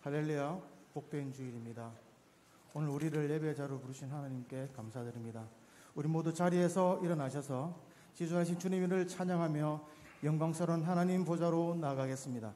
할렐루야, 복된 주일입니다. 오늘 우리를 예배자로 부르신 하나님께 감사드립니다. 우리 모두 자리에서 일어나셔서 지존하신 주님을 찬양하며 영광스러운 하나님 보좌로 나아가겠습니다.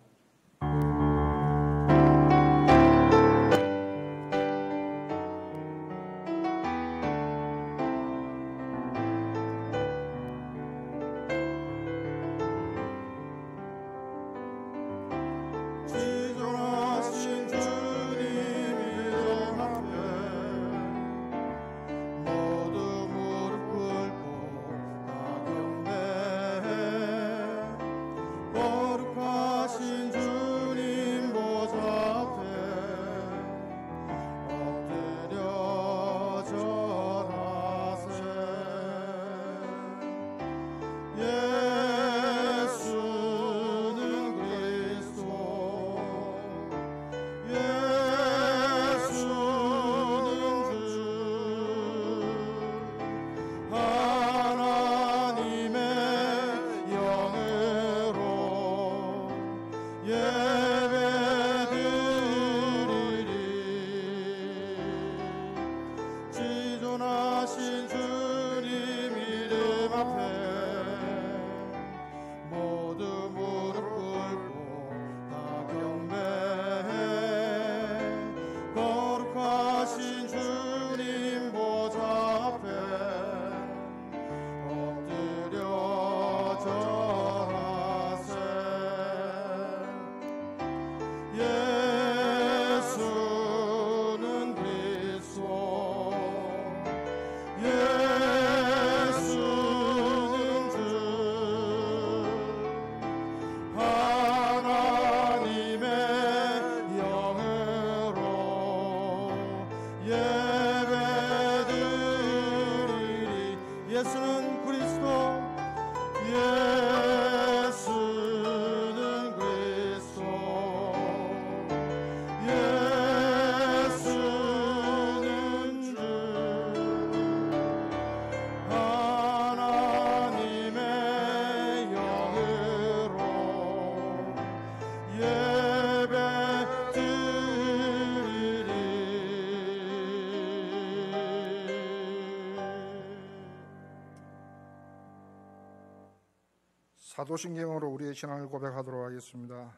사도신경으로 우리의 신앙을 고백하도록 하겠습니다.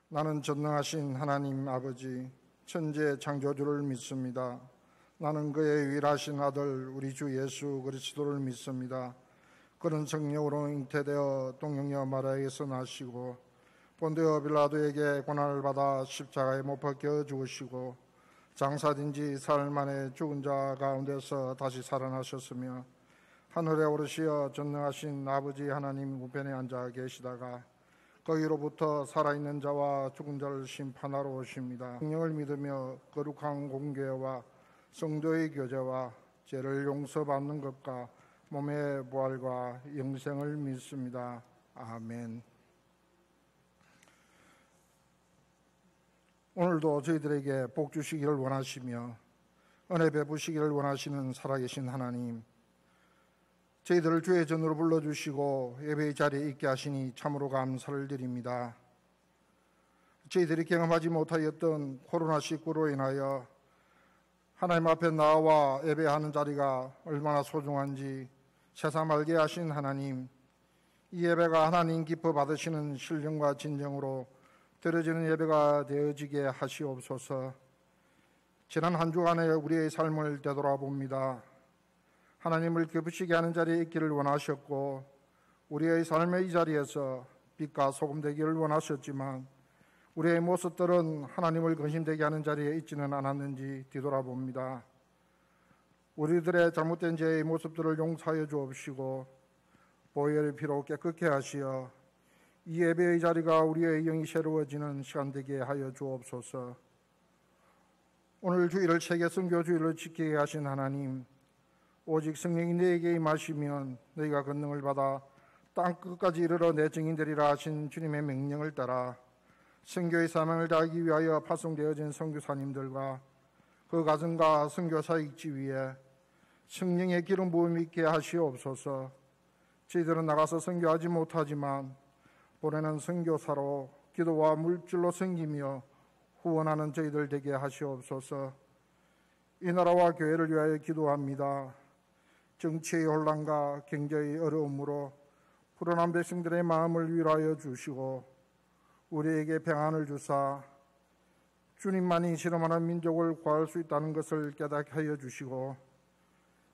나는 전능하신 하나님 아버지 천지의 창조주를 믿습니다. 나는 그의 유일하신 아들 우리 주 예수 그리스도를 믿습니다. 그는 성령으로 잉태되어 동정녀 마리아에게서 나시고 본디오 빌라도에게 고난을 받아 십자가에 못 박혀 죽으시고 장사된 지 사흘 만에 죽은 자 가운데서 다시 살아나셨으며 하늘에 오르시어 전능하신 아버지 하나님 우편에 앉아 계시다가 거기로부터 살아있는 자와 죽은 자를 심판하러 오십니다. 성령을 믿으며 거룩한 공교회와 성도의 교제와 죄를 용서받는 것과 몸의 부활과 영생을 믿습니다. 아멘. 오늘도 저희들에게 복 주시기를 원하시며 은혜 베푸시기를 원하시는 살아계신 하나님, 저희들을 주의 전으로 불러주시고 예배의 자리에 있게 하시니 참으로 감사를 드립니다. 저희들이 경험하지 못하였던 코로나19로 인하여 하나님 앞에 나와 예배하는 자리가 얼마나 소중한지 새삼 알게 하신 하나님, 이 예배가 하나님 기뻐 받으시는 신령과 진정으로 드려지는 예배가 되어지게 하시옵소서. 지난 한 주간의 우리의 삶을 되돌아봅니다. 하나님을 기쁘시게 하는 자리에 있기를 원하셨고 우리의 삶의 이 자리에서 빛과 소금 되기를 원하셨지만 우리의 모습들은 하나님을 근심되게 하는 자리에 있지는 않았는지 뒤돌아봅니다. 우리들의 잘못된 죄의 모습들을 용서하여 주옵시고 보혈의 피로 깨끗게 하시어 이 예배의 자리가 우리의 영이 새로워지는 시간 되게 하여 주옵소서. 오늘 주일을 세계 선교 주일로 지키게 하신 하나님, 오직 성령이 너에게 임하시면 너희가 권능을 받아 땅 끝까지 이르러 내 증인되리라 하신 주님의 명령을 따라 선교의 사명을 다하기 위하여 파송되어진 선교사님들과 그 가정과 선교사역 지위에 성령의 기름 부음이 있게 하시옵소서. 저희들은 나가서 선교하지 못하지만 보내는 선교사로 기도와 물질로 섬기며 후원하는 저희들 되게 하시옵소서. 이 나라와 교회를 위하여 기도합니다. 정치의 혼란과 경제의 어려움으로 불안한 백성들의 마음을 위로하여 주시고 우리에게 평안을 주사 주님만이 실험하는 민족을 구할 수 있다는 것을 깨닫게 하여 주시고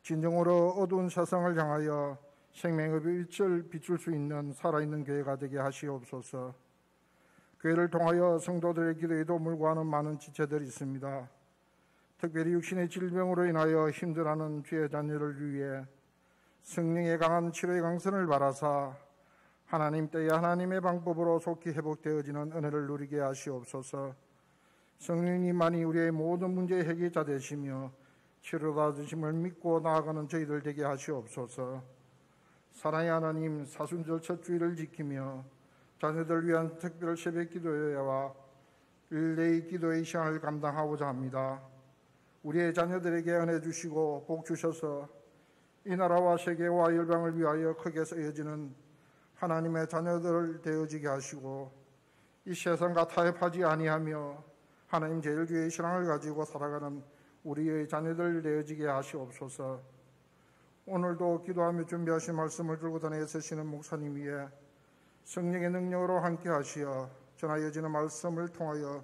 진정으로 어두운 세상을 향하여 생명의 빛을 비출 수 있는 살아있는 교회가 되게 하시옵소서. 교회를 통하여 성도들의 기도에 도움을 구하는 많은 지체들이 있습니다. 특별히 육신의 질병으로 인하여 힘들어하는 주의 자녀를 위해 성령의 강한 치료의 강선을 바라사 하나님 때에 하나님의 방법으로 속히 회복되어지는 은혜를 누리게 하시옵소서. 성령님만이 우리의 모든 문제의 해결자 되시며 치료받으심을 믿고 나아가는 저희들 되게 하시옵소서. 사랑의 하나님, 사순절 첫 주일을 지키며 자녀들 위한 특별 새벽 기도회와 릴레이 기도의 시간을 감당하고자 합니다. 우리의 자녀들에게 은혜 주시고 복 주셔서 이 나라와 세계와 열방을 위하여 크게 쓰여지는 하나님의 자녀들 되어지게 하시고 이 세상과 타협하지 아니하며 하나님 제일주의 신앙을 가지고 살아가는 우리의 자녀들 되어지게 하시옵소서. 오늘도 기도하며 준비하신 말씀을 들고 다니며 서시는 목사님 위에 성령의 능력으로 함께 하시어 전하여지는 말씀을 통하여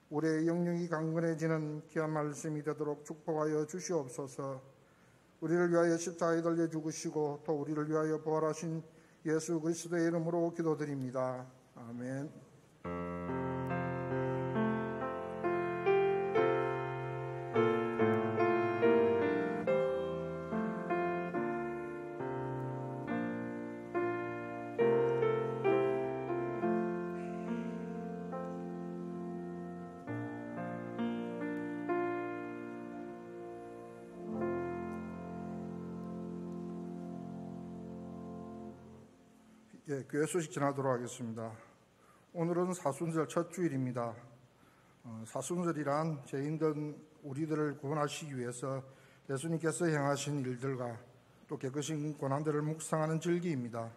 우리의 영령이 강건해지는 귀한 말씀이 되도록 축복하여 주시옵소서. 우리를 위하여 십자가에 달려 죽으시고 또 우리를 위하여 부활하신 예수 그리스도의 이름으로 기도드립니다. 아멘. 교회 소식 전하도록 하겠습니다. 오늘은 사순절 첫 주일입니다. 사순절이란 죄인된 우리들을 구원하시기 위해서 예수님께서 행하신 일들과 또 깨끗인 고난들을 묵상하는 절기입니다.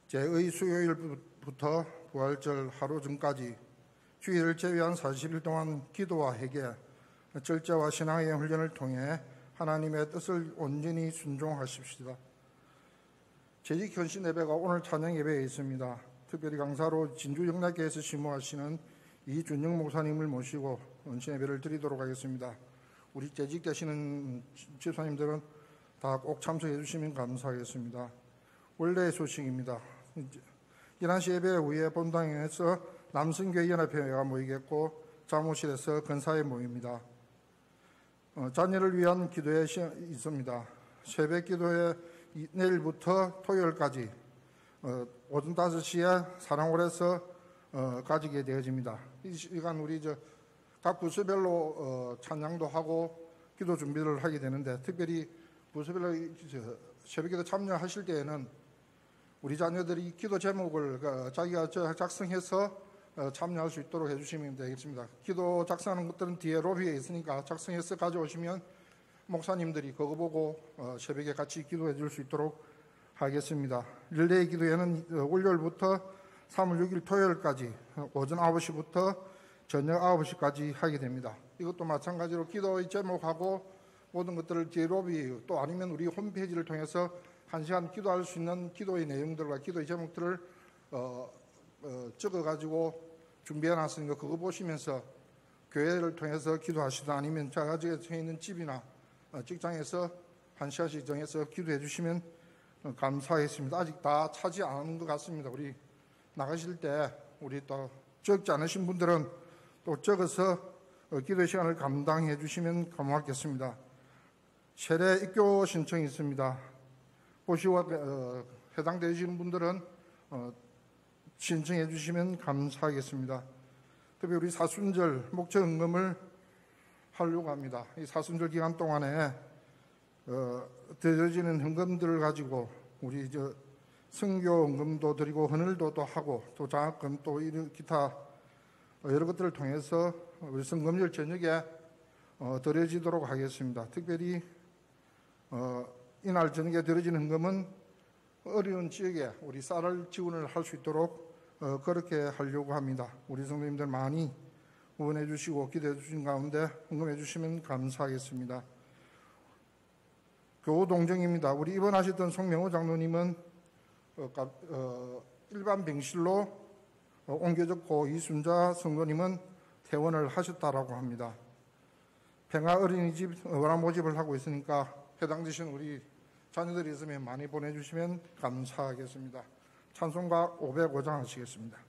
제2 수요일부터 부활절 하루 전까지 주일을 제외한 40일 동안 기도와 회개, 절제와 신앙의 훈련을 통해 하나님의 뜻을 온전히 순종하십시다. 재직 현신 예배가 오늘 찬양 예배에 있습니다. 특별히 강사로 진주 영락교에서 심호하시는 이준영 목사님을 모시고 헌신 예배를 드리도록 하겠습니다. 우리 재직되시는 집사님들은 다 꼭 참석해 주시면 감사하겠습니다. 원래의 소식입니다. 11시 예배 후에 본당에서 남성교회연합회가 모이겠고 사무실에서 근사회 모입니다. 자녀를 위한 기도회 있습니다. 새벽 기도회 내일부터 토요일까지 오전 5시에 사랑홀에서 가지게 되어집니다. 이 시간 우리 각 부서별로 찬양도 하고 기도 준비를 하게 되는데 특별히 부서별로 새벽기도 참여하실 때에는 우리 자녀들이 기도 제목을 자기가 작성해서 참여할 수 있도록 해주시면 되겠습니다. 기도 작성하는 것들은 뒤에 로비에 있으니까 작성해서 가져오시면 목사님들이 그거 보고 새벽에 같이 기도해 줄 수 있도록 하겠습니다. 릴레이 기도회는 월요일부터 3월 6일 토요일까지 오전 9시부터 저녁 9시까지 하게 됩니다. 이것도 마찬가지로 기도의 제목하고 모든 것들을 뒤에 로비 또 아니면 우리 홈페이지를 통해서 1시간 기도할 수 있는 기도의 내용들과 기도의 제목들을 적어가지고 준비해놨으니까 그거 보시면서 교회를 통해서 기도하시다 아니면 제가 서 있는 집이나 직장에서 1시간씩 정해서 기도해 주시면 감사하겠습니다. 아직 다 차지 않은 것 같습니다. 우리 나가실 때 우리 또 적지 않으신 분들은 또 적어서 기도 시간을 감당해 주시면 고맙겠습니다. 세례 입교 신청이 있습니다. 보시고 해당되시는 분들은 신청해 주시면 감사하겠습니다. 특히 우리 사순절 목적 헌금을 하려고 합니다. 이 사순절 기간 동안에 드려지는 헌금들을 가지고 우리 선교 헌금도 드리고 헌을도도 하고 또 장학금 또 기타 여러 것들을 통해서 우리 성금절 저녁에 드려지도록 하겠습니다. 특별히 이날 저녁에 드려지는 헌금은 어려운 지역에 우리 쌀을 지원을 할 수 있도록 그렇게 하려고 합니다. 우리 성도님들 많이 후원해 주시고 기도해 주신 가운데 헌금해 주시면 감사하겠습니다. 교우 동정입니다. 우리 입원하셨던 송명호 장로님은 일반 병실로 옮겨졌고 이순자 성도님은 퇴원을 하셨다라고 합니다. 평화 어린이집 원화 모집을 하고 있으니까 해당되신 우리 자녀들이 있으면 많이 보내주시면 감사하겠습니다. 찬송가 505장 하시겠습니다.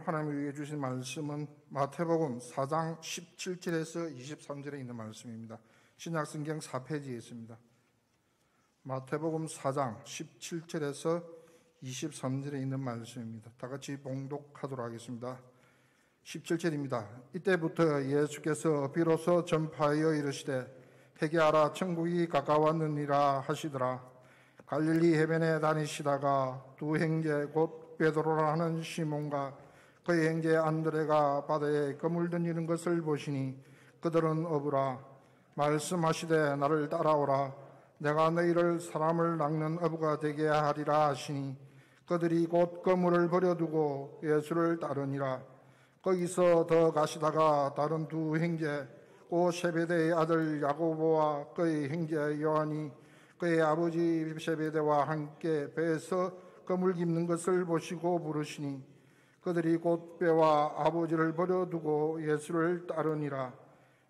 하나님이 위해 주신 말씀은 마태복음 4장 17절에서 23절에 있는 말씀입니다. 신약성경 4페이지에 있습니다. 마태복음 4장 17절에서 23절에 있는 말씀입니다. 다 같이 봉독하도록 하겠습니다. 17절입니다. 이때부터 예수께서 비로소 전파하여 이르시되 회개하라 천국이 가까웠느니라 하시더라. 갈릴리 해변에 다니시다가 두 형제 곧 베드로라 하는 시몬과 그의 형제 안드레가 바다에 그물 던지는 것을 보시니 그들은 어부라. 말씀하시되 나를 따라오라. 내가 너희를 사람을 낚는 어부가 되게 하리라 하시니 그들이 곧 그물을 버려두고 예수를 따르니라. 거기서 더 가시다가 다른 두 형제 곧 세베대의 아들 야고보와 그의 형제 요한이 그의 아버지 세베대와 함께 배에서 그물 깁는 것을 보시고 부르시니 그들이 곧 배와 아버지를 버려두고 예수를 따르니라.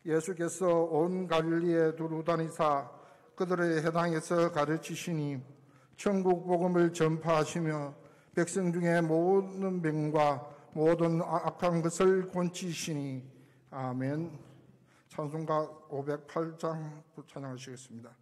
예수께서 온 갈릴리에 두루 다니사 그들의 회당에서 가르치시니 천국 복음을 전파하시며 백성 중에 모든 병과 모든 악한 것을 고치시니. 아멘. 찬송가 508장 찬양하시겠습니다.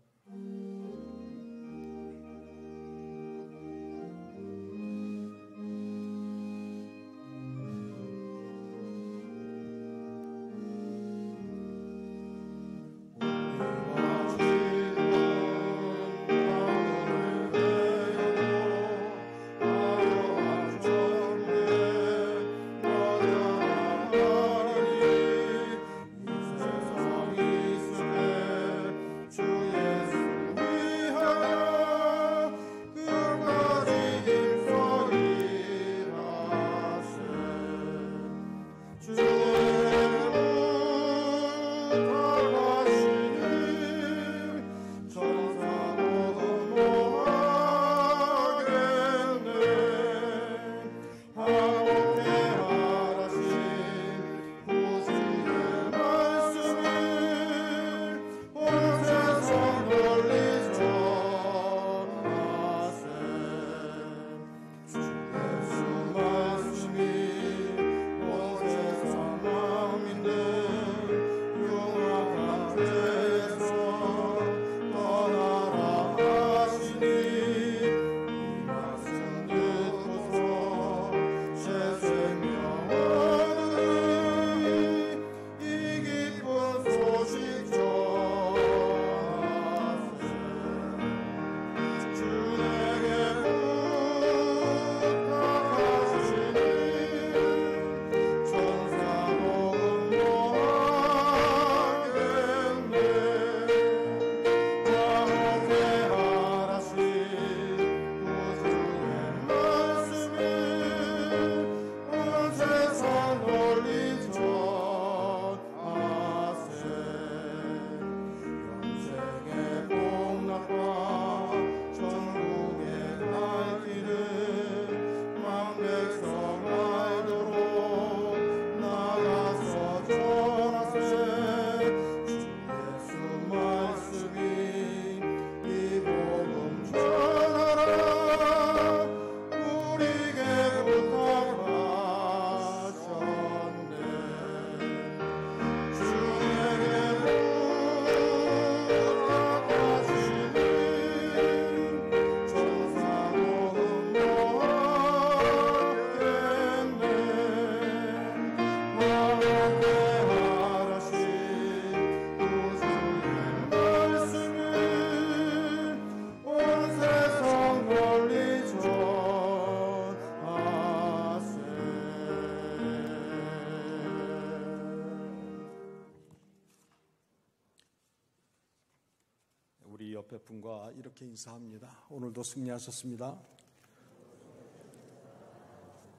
우리 옆에 분과 이렇게 인사합니다. 오늘도 승리하셨습니다.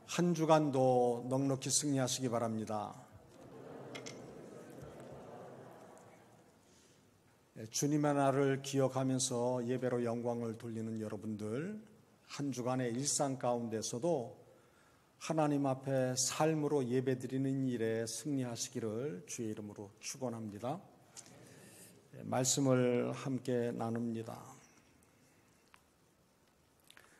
한 주간도 넉넉히 승리하시기 바랍니다. 주님의 날을 기억하면서 예배로 영광을 돌리는 여러분들, 한 주간의 일상 가운데서도 하나님 앞에 삶으로 예배드리는 일에 승리하시기를 주의 이름으로 축원합니다. 말씀을 함께 나눕니다.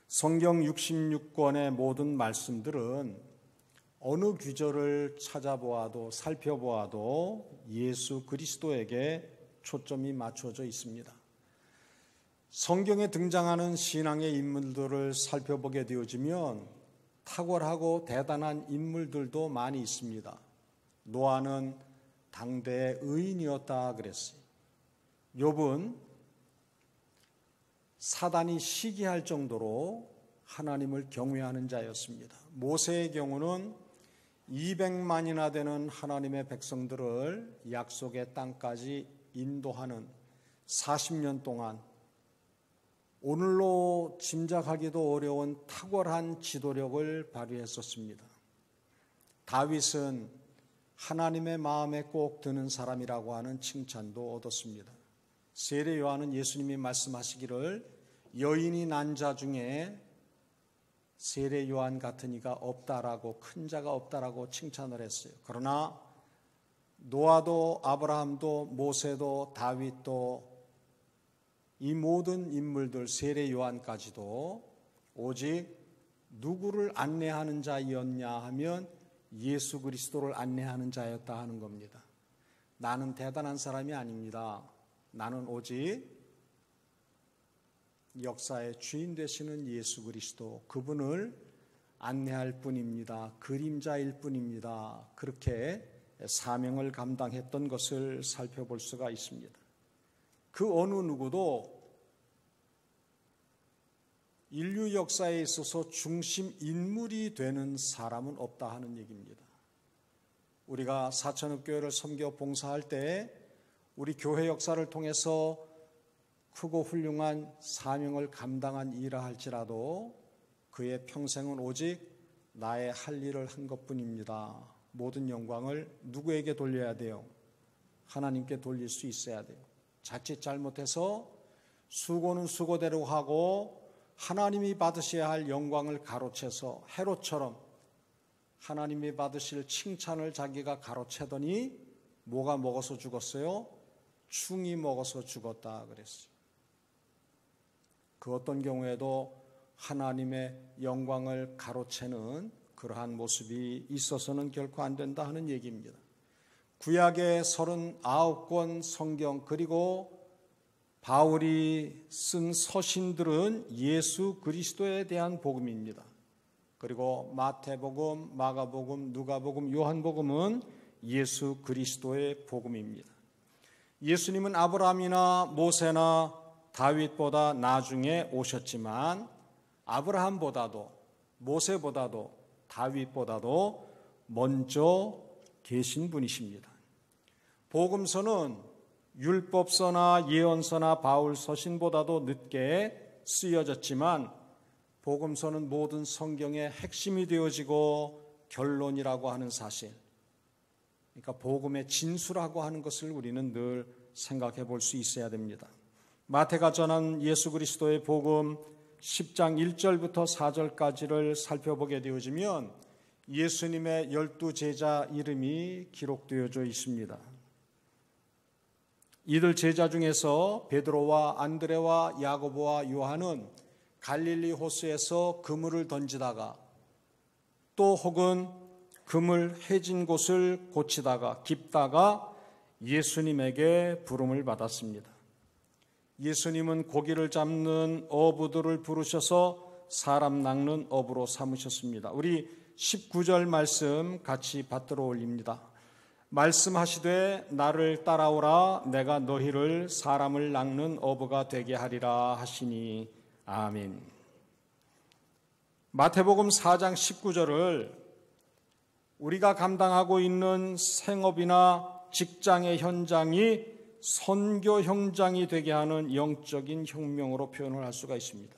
성경 66권의 모든 말씀들은 어느 구절을 찾아보아도 살펴보아도 예수 그리스도에게 초점이 맞춰져 있습니다. 성경에 등장하는 신앙의 인물들을 살펴보게 되어지면 탁월하고 대단한 인물들도 많이 있습니다. 노아는 당대의 의인이었다 그랬어요. 욥은 사단이 시기할 정도로 하나님을 경외하는 자였습니다. 모세의 경우는 200만이나 되는 하나님의 백성들을 약속의 땅까지 인도하는 40년 동안 오늘로 짐작하기도 어려운 탁월한 지도력을 발휘했었습니다. 다윗은 하나님의 마음에 꼭 드는 사람이라고 하는 칭찬도 얻었습니다. 세례 요한은 예수님이 말씀하시기를 여인이 난 자 중에 세례 요한 같은 이가 없다라고, 큰 자가 없다라고 칭찬을 했어요. 그러나 노아도 아브라함도 모세도 다윗도 이 모든 인물들, 세례 요한까지도 오직 누구를 안내하는 자였냐 하면 예수 그리스도를 안내하는 자였다 하는 겁니다. 나는 대단한 사람이 아닙니다. 나는 오직 역사의 주인 되시는 예수 그리스도, 그분을 안내할 뿐입니다. 그림자일 뿐입니다. 그렇게 사명을 감당했던 것을 살펴볼 수가 있습니다. 그 어느 누구도 인류 역사에 있어서 중심 인물이 되는 사람은 없다 하는 얘기입니다. 우리가 사천읍교회를 섬겨 봉사할 때 우리 교회 역사를 통해서 크고 훌륭한 사명을 감당한 일이라 할지라도 그의 평생은 오직 나의 할 일을 한 것뿐입니다. 모든 영광을 누구에게 돌려야 돼요? 하나님께 돌릴 수 있어야 돼요. 자칫 잘못해서 수고는 수고대로 하고 하나님이 받으셔야 할 영광을 가로채서 헤롯처럼 하나님이 받으실 칭찬을 자기가 가로채더니 뭐가 먹어서 죽었어요? 충이 먹어서 죽었다 그랬어요. 그 어떤 경우에도 하나님의 영광을 가로채는 그러한 모습이 있어서는 결코 안 된다 하는 얘기입니다. 구약의 39권 성경 그리고 바울이 쓴 서신들은 예수 그리스도에 대한 복음입니다. 그리고 마태복음, 마가복음, 누가복음, 요한복음은 예수 그리스도의 복음입니다. 예수님은 아브라함이나 모세나 다윗보다 나중에 오셨지만 아브라함보다도 모세보다도 다윗보다도 먼저 계신 분이십니다. 복음서는 율법서나 예언서나 바울 서신보다도 늦게 쓰여졌지만 복음서는 모든 성경의 핵심이 되어지고 결론이라고 하는 사실, 그러니까 복음의 진수라고 하는 것을 우리는 늘 생각해 볼 수 있어야 됩니다. 마태가 전한 예수 그리스도의 복음 10장 1절부터 4절까지를 살펴보게 되어지면 예수님의 12제자 이름이 기록되어져 있습니다. 이들 제자 중에서 베드로와 안드레와 야고보와 요한은 갈릴리 호수에서 그물을 던지다가 또 혹은 그물 해진 곳을 고치다가 깁다가 예수님에게 부름을 받았습니다. 예수님은 고기를 잡는 어부들을 부르셔서 사람 낚는 어부로 삼으셨습니다. 우리 19절 말씀 같이 받들어 올립니다. 말씀하시되 나를 따라오라 내가 너희를 사람을 낚는 어부가 되게 하리라 하시니 아멘. 마태복음 4장 19절을 우리가 감당하고 있는 생업이나 직장의 현장이 선교 현장이 되게 하는 영적인 혁명으로 표현을 할 수가 있습니다.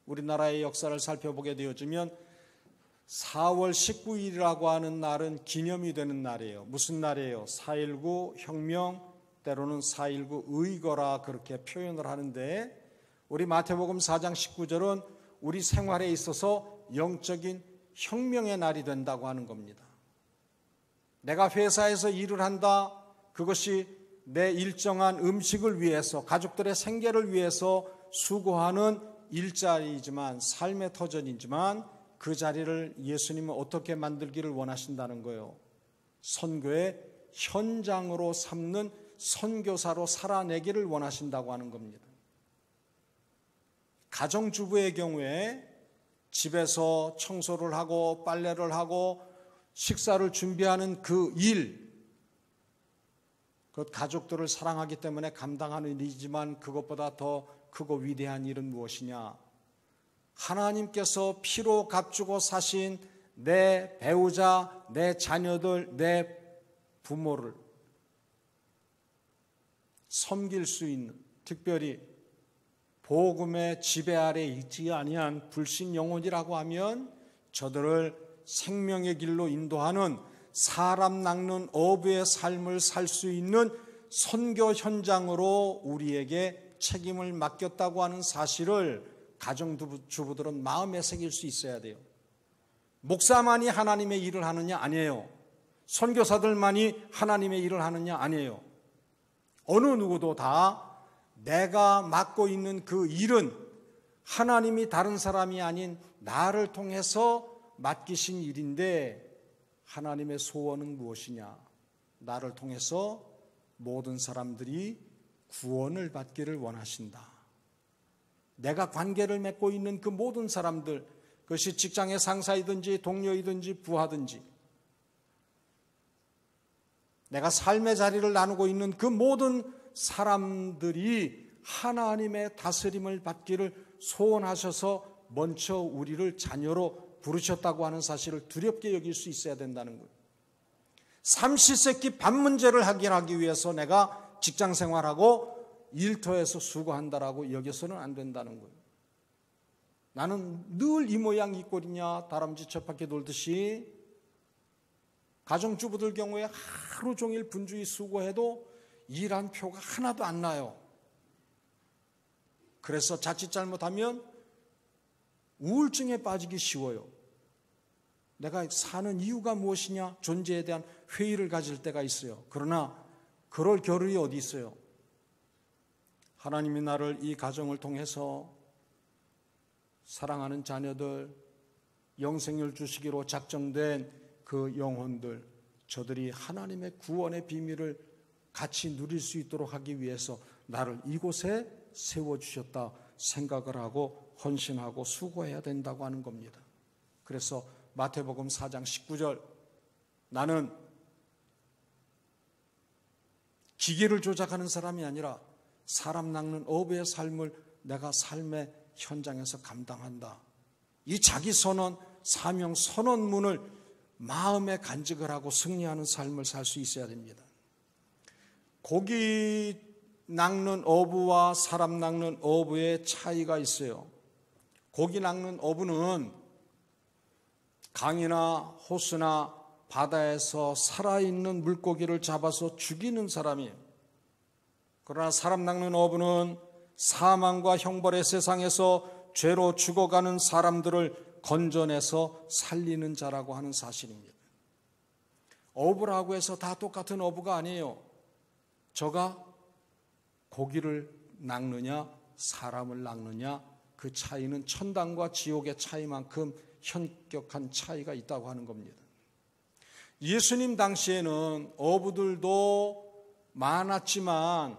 우리나라의 역사를 살펴보게 되어지면 4월 19일이라고 하는 날은 기념이 되는 날이에요. 무슨 날이에요? 4.19 혁명, 때로는 4.19 의거라 그렇게 표현을 하는데 우리 마태복음 4장 19절은 우리 생활에 있어서 영적인 혁명의 날이 된다고 하는 겁니다. 내가 회사에서 일을 한다. 그것이 내 일정한 음식을 위해서 가족들의 생계를 위해서 수고하는 일자리이지만 삶의 터전이지만 그 자리를 예수님은 어떻게 만들기를 원하신다는 거예요. 선교의 현장으로 삼는 선교사로 살아내기를 원하신다고 하는 겁니다. 가정주부의 경우에 집에서 청소를 하고 빨래를 하고 식사를 준비하는 그 일, 그 가족들을 사랑하기 때문에 감당하는 일이지만 그것보다 더 크고 위대한 일은 무엇이냐? 하나님께서 피로 값주고 사신 내 배우자, 내 자녀들, 내 부모를 섬길 수 있는, 특별히 복음의 지배 아래 있지 아니한 불신 영혼이라고 하면 저들을 생명의 길로 인도하는 사람 낚는 어부의 삶을 살 수 있는 선교 현장으로 우리에게 책임을 맡겼다고 하는 사실을 가정주부들은 마음에 새길 수 있어야 돼요. 목사만이 하나님의 일을 하느냐? 아니에요. 선교사들만이 하나님의 일을 하느냐? 아니에요. 어느 누구도 다 내가 맡고 있는 그 일은 하나님이 다른 사람이 아닌 나를 통해서 맡기신 일인데 하나님의 소원은 무엇이냐? 나를 통해서 모든 사람들이 구원을 받기를 원하신다. 내가 관계를 맺고 있는 그 모든 사람들, 그것이 직장의 상사이든지 동료이든지 부하든지, 내가 삶의 자리를 나누고 있는 그 모든 사람들이 하나님의 다스림을 받기를 소원하셔서 먼저 우리를 자녀로 부르셨다고 하는 사실을 두렵게 여길 수 있어야 된다는 거예요. 삼시세끼 밥 문제를 해결하기 위해서 내가 직장 생활하고 일터에서 수고한다라고 여겨서는 안 된다는 거예요. 나는 늘 이 모양 이 꼴이냐 다람쥐 쳇바퀴 돌듯이 가정주부들 경우에 하루 종일 분주히 수고해도 일한 표가 하나도 안 나요. 그래서 자칫 잘못하면 우울증에 빠지기 쉬워요. 내가 사는 이유가 무엇이냐 존재에 대한 회의를 가질 때가 있어요. 그러나 그럴 겨를이 어디 있어요. 하나님이 나를 이 가정을 통해서 사랑하는 자녀들, 영생을 주시기로 작정된 그 영혼들, 저들이 하나님의 구원의 비밀을 같이 누릴 수 있도록 하기 위해서 나를 이곳에 세워주셨다 생각을 하고 헌신하고 수고해야 된다고 하는 겁니다. 그래서 마태복음 4장 19절, 나는 기계를 조작하는 사람이 아니라 사람 낚는 어부의 삶을 내가 삶의 현장에서 감당한다. 이 자기 선언, 사명 선언문을 마음에 간직을 하고 승리하는 삶을 살 수 있어야 됩니다. 고기 낚는 어부와 사람 낚는 어부의 차이가 있어요. 고기 낚는 어부는 강이나 호수나 바다에서 살아있는 물고기를 잡아서 죽이는 사람이에요. 그러나 사람 낚는 어부는 사망과 형벌의 세상에서 죄로 죽어가는 사람들을 건져내서 살리는 자라고 하는 사실입니다. 어부라고 해서 다 똑같은 어부가 아니에요. 저가 고기를 낚느냐 사람을 낚느냐 그 차이는 천당과 지옥의 차이만큼 현격한 차이가 있다고 하는 겁니다. 예수님 당시에는 어부들도 많았지만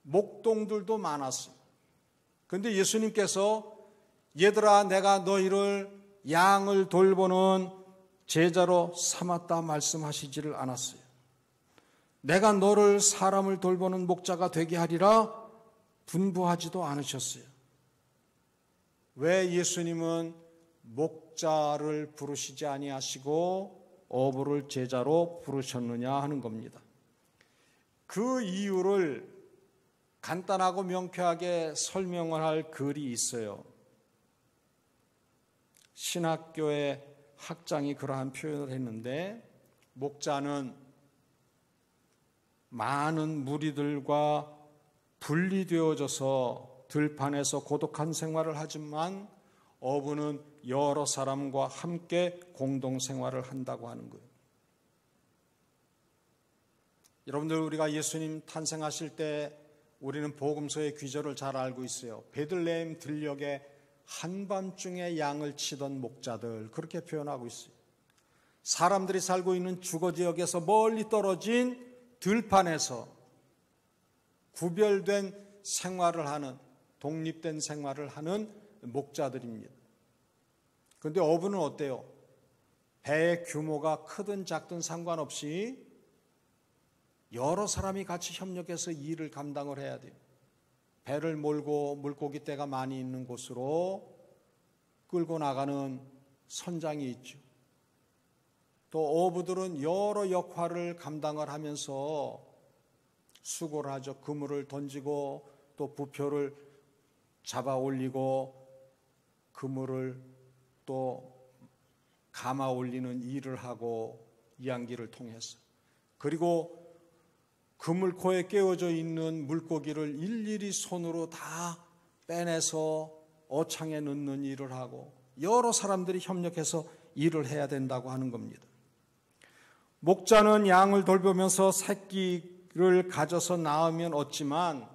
목동들도 많았어요. 그런데 예수님께서 얘들아 내가 너희를 양을 돌보는 제자로 삼았다 말씀하시지를 않았어요. 내가 너를 사람을 돌보는 목자가 되게 하리라 분부하지도 않으셨어요. 왜 예수님은 목자를 부르시지 아니하시고 어부를 제자로 부르셨느냐 하는 겁니다. 그 이유를 간단하고 명쾌하게 설명을 할 글이 있어요. 신학교의 학장이 그러한 표현을 했는데, 목자는 많은 무리들과 분리되어져서 들판에서 고독한 생활을 하지만 어부는 여러 사람과 함께 공동생활을 한다고 하는 거예요. 여러분들, 우리가 예수님 탄생하실 때 우리는 복음서의 귀절을 잘 알고 있어요. 베들레헴 들녘에 한밤중에 양을 치던 목자들, 그렇게 표현하고 있어요. 사람들이 살고 있는 주거 지역에서 멀리 떨어진 들판에서 구별된 생활을 하는, 독립된 생활을 하는 목자들입니다. 그런데 어부는 어때요? 배의 규모가 크든 작든 상관없이 여러 사람이 같이 협력해서 일을 감당을 해야 돼요. 배를 몰고 물고기 떼가 많이 있는 곳으로 끌고 나가는 선장이 있죠. 또 어부들은 여러 역할을 감당을 하면서 수고를 하죠. 그물을 던지고 또 부표를 잡아 올리고 그물을 또 감아 올리는 일을 하고 이양기를 통해서, 그리고 그물코에 깨어져 있는 물고기를 일일이 손으로 다 빼내서 어창에 넣는 일을 하고 여러 사람들이 협력해서 일을 해야 된다고 하는 겁니다. 목자는 양을 돌보면서 새끼를 가져서 낳으면 얻지만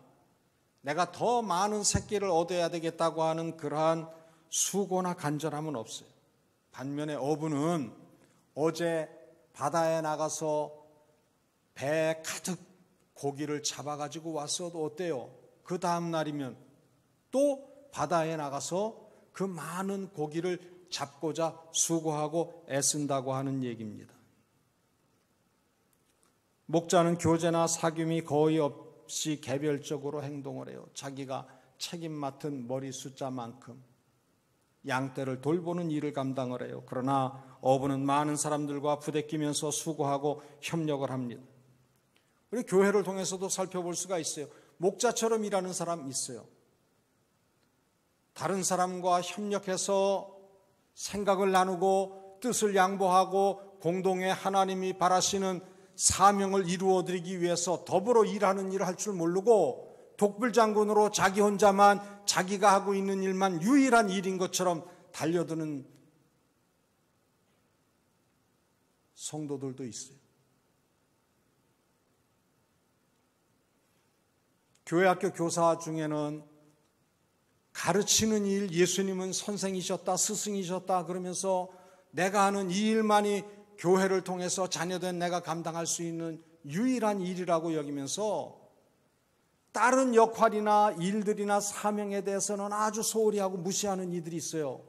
내가 더 많은 새끼를 얻어야 되겠다고 하는 그러한 수고나 간절함은 없어요. 반면에 어부는 어제 바다에 나가서 배에 가득 고기를 잡아가지고 왔어도 어때요? 그 다음 날이면 또 바다에 나가서 그 많은 고기를 잡고자 수고하고 애쓴다고 하는 얘기입니다. 목자는 교제나 사귐이 거의 없이 개별적으로 행동을 해요. 자기가 책임 맡은 머리 숫자만큼 양떼를 돌보는 일을 감당을 해요. 그러나 어부는 많은 사람들과 부대끼면서 수고하고 협력을 합니다. 우리 교회를 통해서도 살펴볼 수가 있어요. 목자처럼 일하는 사람 있어요. 다른 사람과 협력해서 생각을 나누고 뜻을 양보하고 공동의 하나님이 바라시는 사명을 이루어드리기 위해서 더불어 일하는 일을 할 줄 모르고 독불장군으로 자기 혼자만 자기가 하고 있는 일만 유일한 일인 것처럼 달려드는 성도들도 있어요. 교회학교 교사 중에는 가르치는 일, 예수님은 선생이셨다, 스승이셨다 그러면서 내가 하는 이 일만이 교회를 통해서 자녀된 내가 감당할 수 있는 유일한 일이라고 여기면서 다른 역할이나 일들이나 사명에 대해서는 아주 소홀히 하고 무시하는 이들이 있어요.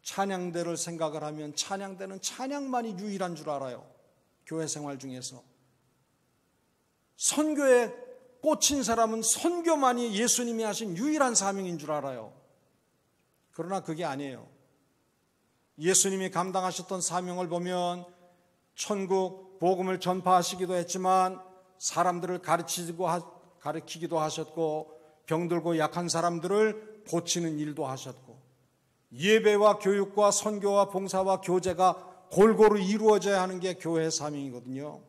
찬양대를 생각을 하면 찬양대는 찬양만이 유일한 줄 알아요. 교회 생활 중에서. 선교에 꽂힌 사람은 선교만이 예수님이 하신 유일한 사명인 줄 알아요. 그러나 그게 아니에요. 예수님이 감당하셨던 사명을 보면 천국 복음을 전파하시기도 했지만 사람들을 가르치기도 하셨고 병들고 약한 사람들을 고치는 일도 하셨고 예배와 교육과 선교와 봉사와 교제가 골고루 이루어져야 하는 게 교회의 사명이거든요.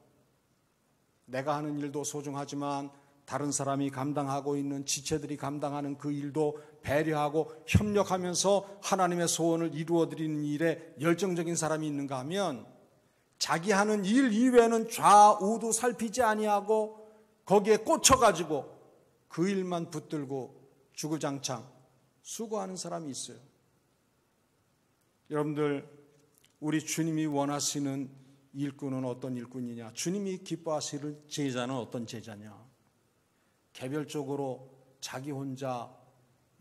내가 하는 일도 소중하지만 다른 사람이 감당하고 있는 지체들이 감당하는 그 일도 배려하고 협력하면서 하나님의 소원을 이루어드리는 일에 열정적인 사람이 있는가 하면 자기 하는 일 이외에는 좌우도 살피지 아니하고 거기에 꽂혀가지고 그 일만 붙들고 주구장창 수고하는 사람이 있어요. 여러분들, 우리 주님이 원하시는 일꾼은 어떤 일꾼이냐? 주님이 기뻐하실 제자는 어떤 제자냐? 개별적으로 자기 혼자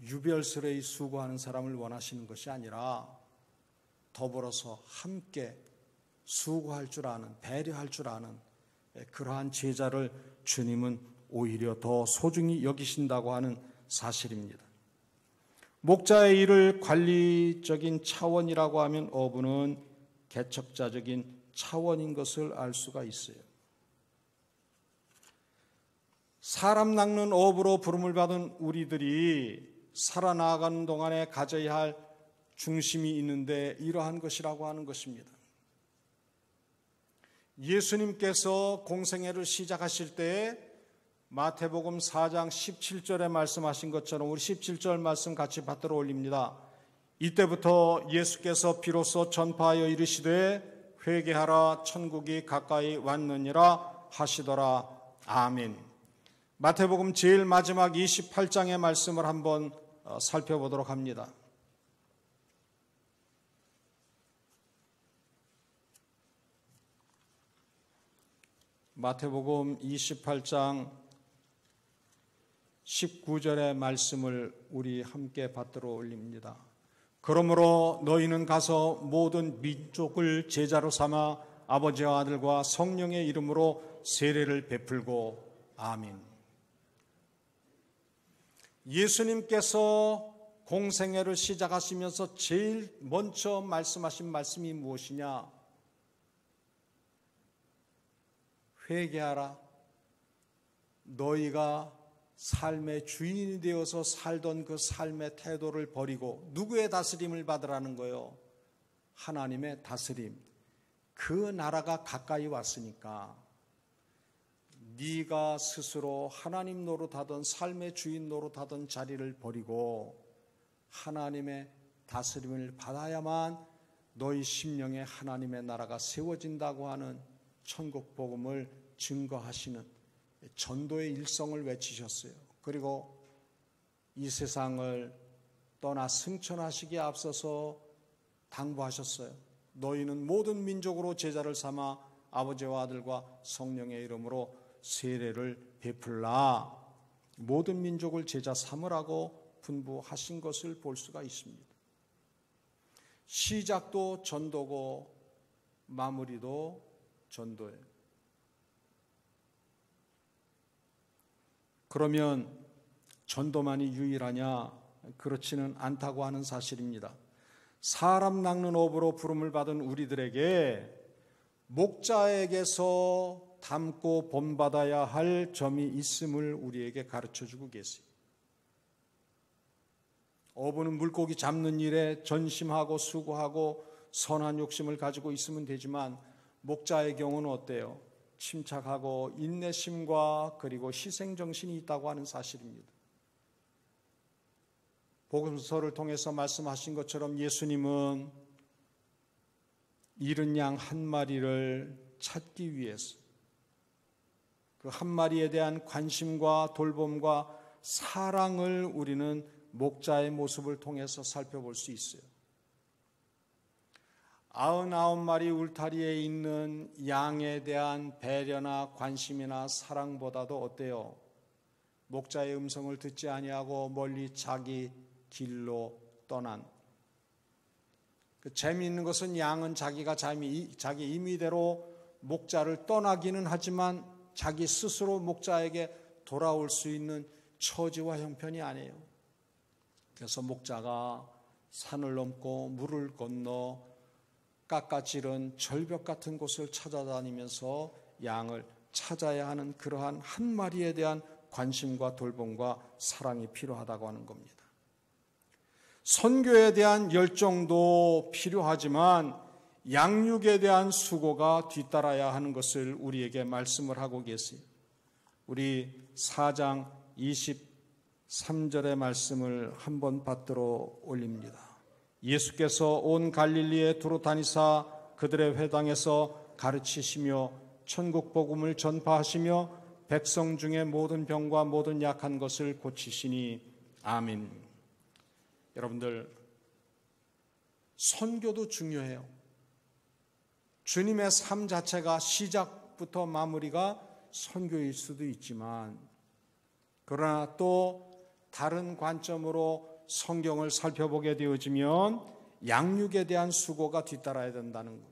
유별스레히 수고하는 사람을 원하시는 것이 아니라 더불어서 함께 수고할 줄 아는, 배려할 줄 아는 그러한 제자를 주님은 오히려 더 소중히 여기신다고 하는 사실입니다. 목자의 일을 관리적인 차원이라고 하면 어부는 개척자적인 차원인 것을 알 수가 있어요. 사람 낚는 어부로 부름을 받은 우리들이 살아나가는 동안에 가져야 할 중심이 있는데 이러한 것이라고 하는 것입니다. 예수님께서 공생애를 시작하실 때 마태복음 4장 17절에 말씀하신 것처럼 우리 17절 말씀 같이 받들어 올립니다. 이때부터 예수께서 비로소 전파하여 이르시되 회개하라 천국이 가까이 왔느니라 하시더라. 아멘. 마태복음 제일 마지막 28장의 말씀을 한번 살펴보도록 합니다. 마태복음 28장 19절의 말씀을 우리 함께 받들어 올립니다. 그러므로 너희는 가서 모든 민족을 제자로 삼아 아버지와 아들과 성령의 이름으로 세례를 베풀고 아멘. 예수님께서 공생애를 시작하시면서 제일 먼저 말씀하신 말씀이 무엇이냐? 회개하라. 너희가 삶의 주인이 되어서 살던 그 삶의 태도를 버리고 누구의 다스림을 받으라는 거예요? 하나님의 다스림. 그 나라가 가까이 왔으니까 네가 스스로 하나님 노릇하던 삶의 주인 노릇하던 자리를 버리고 하나님의 다스림을 받아야만 너희 심령에 하나님의 나라가 세워진다고 하는 천국 복음을 증거하시는 전도의 일성을 외치셨어요. 그리고 이 세상을 떠나 승천하시기에 앞서서 당부하셨어요. 너희는 모든 민족으로 제자를 삼아 아버지와 아들과 성령의 이름으로 세례를 베풀라 모든 민족을 제자 삼으라고 분부하신 것을 볼 수가 있습니다. 시작도 전도고 마무리도 전도예요. 그러면 전도만이 유일하냐? 그렇지는 않다고 하는 사실입니다. 사람 낚는 업으로 부름을 받은 우리들에게 목자에게서 닮고 본받아야 할 점이 있음을 우리에게 가르쳐주고 계세요. 어부는 물고기 잡는 일에 전심하고 수고하고 선한 욕심을 가지고 있으면 되지만 목자의 경우는 어때요? 침착하고 인내심과 그리고 희생정신이 있다고 하는 사실입니다. 복음서를 통해서 말씀하신 것처럼 예수님은 잃은 양 한 마리를 찾기 위해서 그 한 마리에 대한 관심과 돌봄과 사랑을 우리는 목자의 모습을 통해서 살펴볼 수 있어요. 99마리 울타리에 있는 양에 대한 배려나 관심이나 사랑보다도 어때요? 목자의 음성을 듣지 아니하고 멀리 자기 길로 떠난. 재미있는 것은 양은 자기가 자기 임의대로 목자를 떠나기는 하지만 자기 스스로 목자에게 돌아올 수 있는 처지와 형편이 아니에요. 그래서 목자가 산을 넘고 물을 건너 깎아지른 절벽 같은 곳을 찾아다니면서 양을 찾아야 하는 그러한 한 마리에 대한 관심과 돌봄과 사랑이 필요하다고 하는 겁니다. 선교에 대한 열정도 필요하지만 양육에 대한 수고가 뒤따라야 하는 것을 우리에게 말씀을 하고 계세요. 우리 4장 23절의 말씀을 한번 받들어 올립니다. 예수께서 온 갈릴리에 두루 다니사 그들의 회당에서 가르치시며 천국 복음을 전파하시며 백성 중에 모든 병과 모든 약한 것을 고치시니 아멘. 여러분들, 선교도 중요해요. 주님의 삶 자체가 시작부터 마무리가 선교일 수도 있지만 그러나 또 다른 관점으로 성경을 살펴보게 되어지면 양육에 대한 수고가 뒤따라야 된다는 것.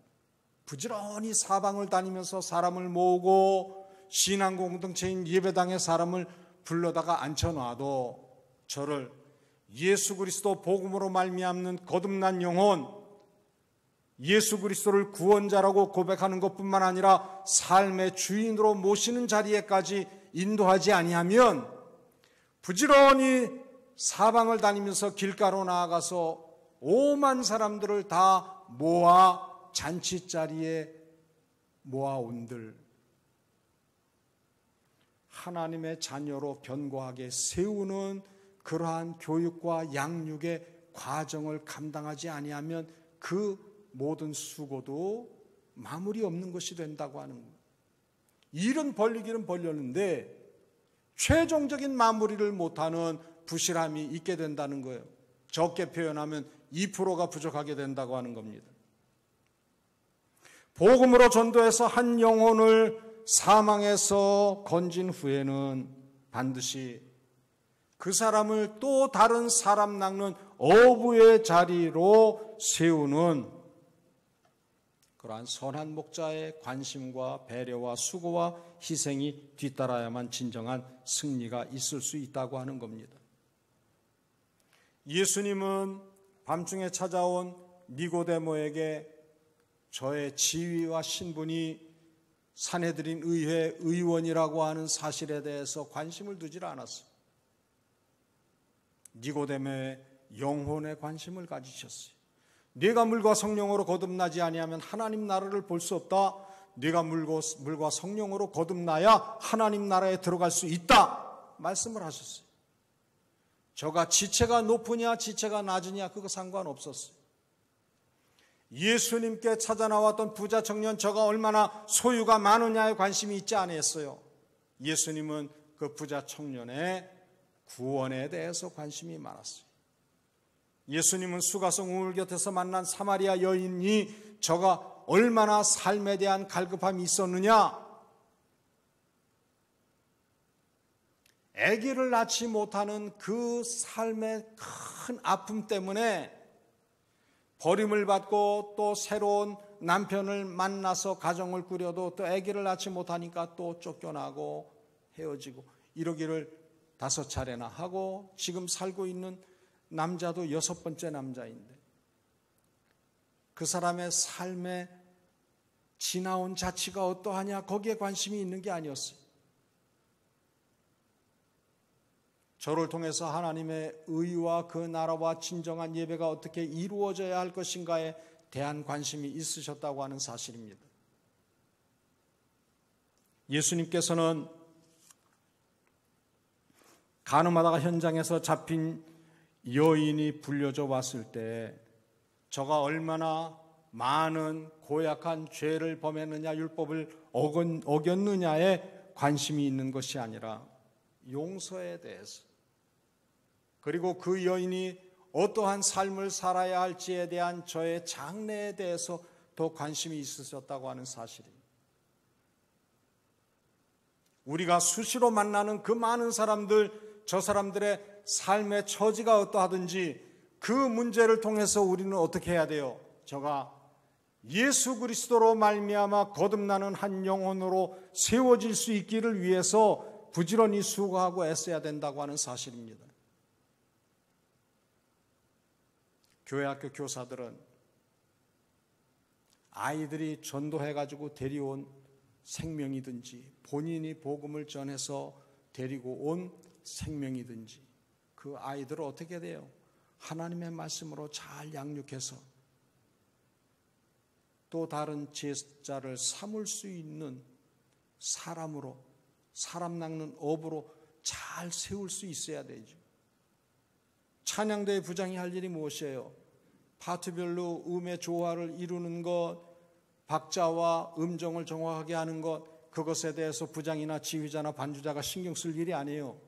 부지런히 사방을 다니면서 사람을 모으고 신앙 공동체인 예배당에 사람을 불러다가 앉혀놔도 저를 예수 그리스도 복음으로 말미암는 거듭난 영혼, 예수 그리스도를 구원자라고 고백하는 것뿐만 아니라 삶의 주인으로 모시는 자리에까지 인도하지 아니하면 부지런히 사방을 다니면서 길가로 나아가서 오만 사람들을 다 모아 잔치자리에 모아온들 하나님의 자녀로 변고하게 세우는 그러한 교육과 양육의 과정을 감당하지 아니하면 그 모든 수고도 마무리 없는 것이 된다고 하는 거예요. 일은 벌리기는 벌렸는데 최종적인 마무리를 못하는 부실함이 있게 된다는 거예요. 적게 표현하면 2%가 부족하게 된다고 하는 겁니다. 복음으로 전도해서 한 영혼을 사망에서 건진 후에는 반드시 그 사람을 또 다른 사람 낚는 어부의 자리로 세우는 그러한 선한 목자의 관심과 배려와 수고와 희생이 뒤따라야만 진정한 승리가 있을 수 있다고 하는 겁니다. 예수님은 밤중에 찾아온 니고데모에게 저의 지위와 신분이 산헤드린 의회 의원이라고 하는 사실에 대해서 관심을 두질 않았어요. 니고데모의 영혼에 관심을 가지셨어요. 네가 물과 성령으로 거듭나지 아니하면 하나님 나라를 볼 수 없다. 네가 물과 성령으로 거듭나야 하나님 나라에 들어갈 수 있다 말씀을 하셨어요. 저가 지체가 높으냐 지체가 낮으냐 그거 상관없었어요. 예수님께 찾아 나왔던 부자 청년 저가 얼마나 소유가 많으냐에 관심이 있지 않았어요. 예수님은 그 부자 청년의 구원에 대해서 관심이 많았어요. 예수님은 수가성 우물 곁에서 만난 사마리아 여인이 저가 얼마나 삶에 대한 갈급함이 있었느냐? 아기를 낳지 못하는 그 삶의 큰 아픔 때문에 버림을 받고 또 새로운 남편을 만나서 가정을 꾸려도 또 아기를 낳지 못하니까 또 쫓겨나고 헤어지고 이러기를 5차례나 하고 지금 살고 있는 남자도 6번째 남자인데 그 사람의 삶에 지나온 자취가 어떠하냐 거기에 관심이 있는 게 아니었어요. 저를 통해서 하나님의 의와 그 나라와 진정한 예배가 어떻게 이루어져야 할 것인가에 대한 관심이 있으셨다고 하는 사실입니다. 예수님께서는 간음하다가 현장에서 잡힌 여인이 불려져 왔을 때 저가 얼마나 많은 고약한 죄를 범했느냐, 율법을 어겼느냐에 관심이 있는 것이 아니라 용서에 대해서, 그리고 그 여인이 어떠한 삶을 살아야 할지에 대한 저의 장래에 대해서 더 관심이 있으셨다고 하는 사실입니다. 우리가 수시로 만나는 그 많은 사람들, 저 사람들의 삶의 처지가 어떠하든지 그 문제를 통해서 우리는 어떻게 해야 돼요? 저가 예수 그리스도로 말미암아 거듭나는 한 영혼으로 세워질 수 있기를 위해서 부지런히 수고하고 애써야 된다고 하는 사실입니다. 교회 학교 교사들은 아이들이 전도해가지고 데려온 생명이든지 본인이 복음을 전해서 데리고 온 생명이든지 그 아이들을 어떻게 돼요? 하나님의 말씀으로 잘 양육해서 또 다른 제자를 삼을 수 있는 사람으로, 사람 낚는 업으로 잘 세울 수 있어야 되죠. 찬양대회 부장이 할 일이 무엇이에요? 파트별로 음의 조화를 이루는 것, 박자와 음정을 정확하게 하는 것, 그것에 대해서 부장이나 지휘자나 반주자가 신경 쓸 일이 아니에요.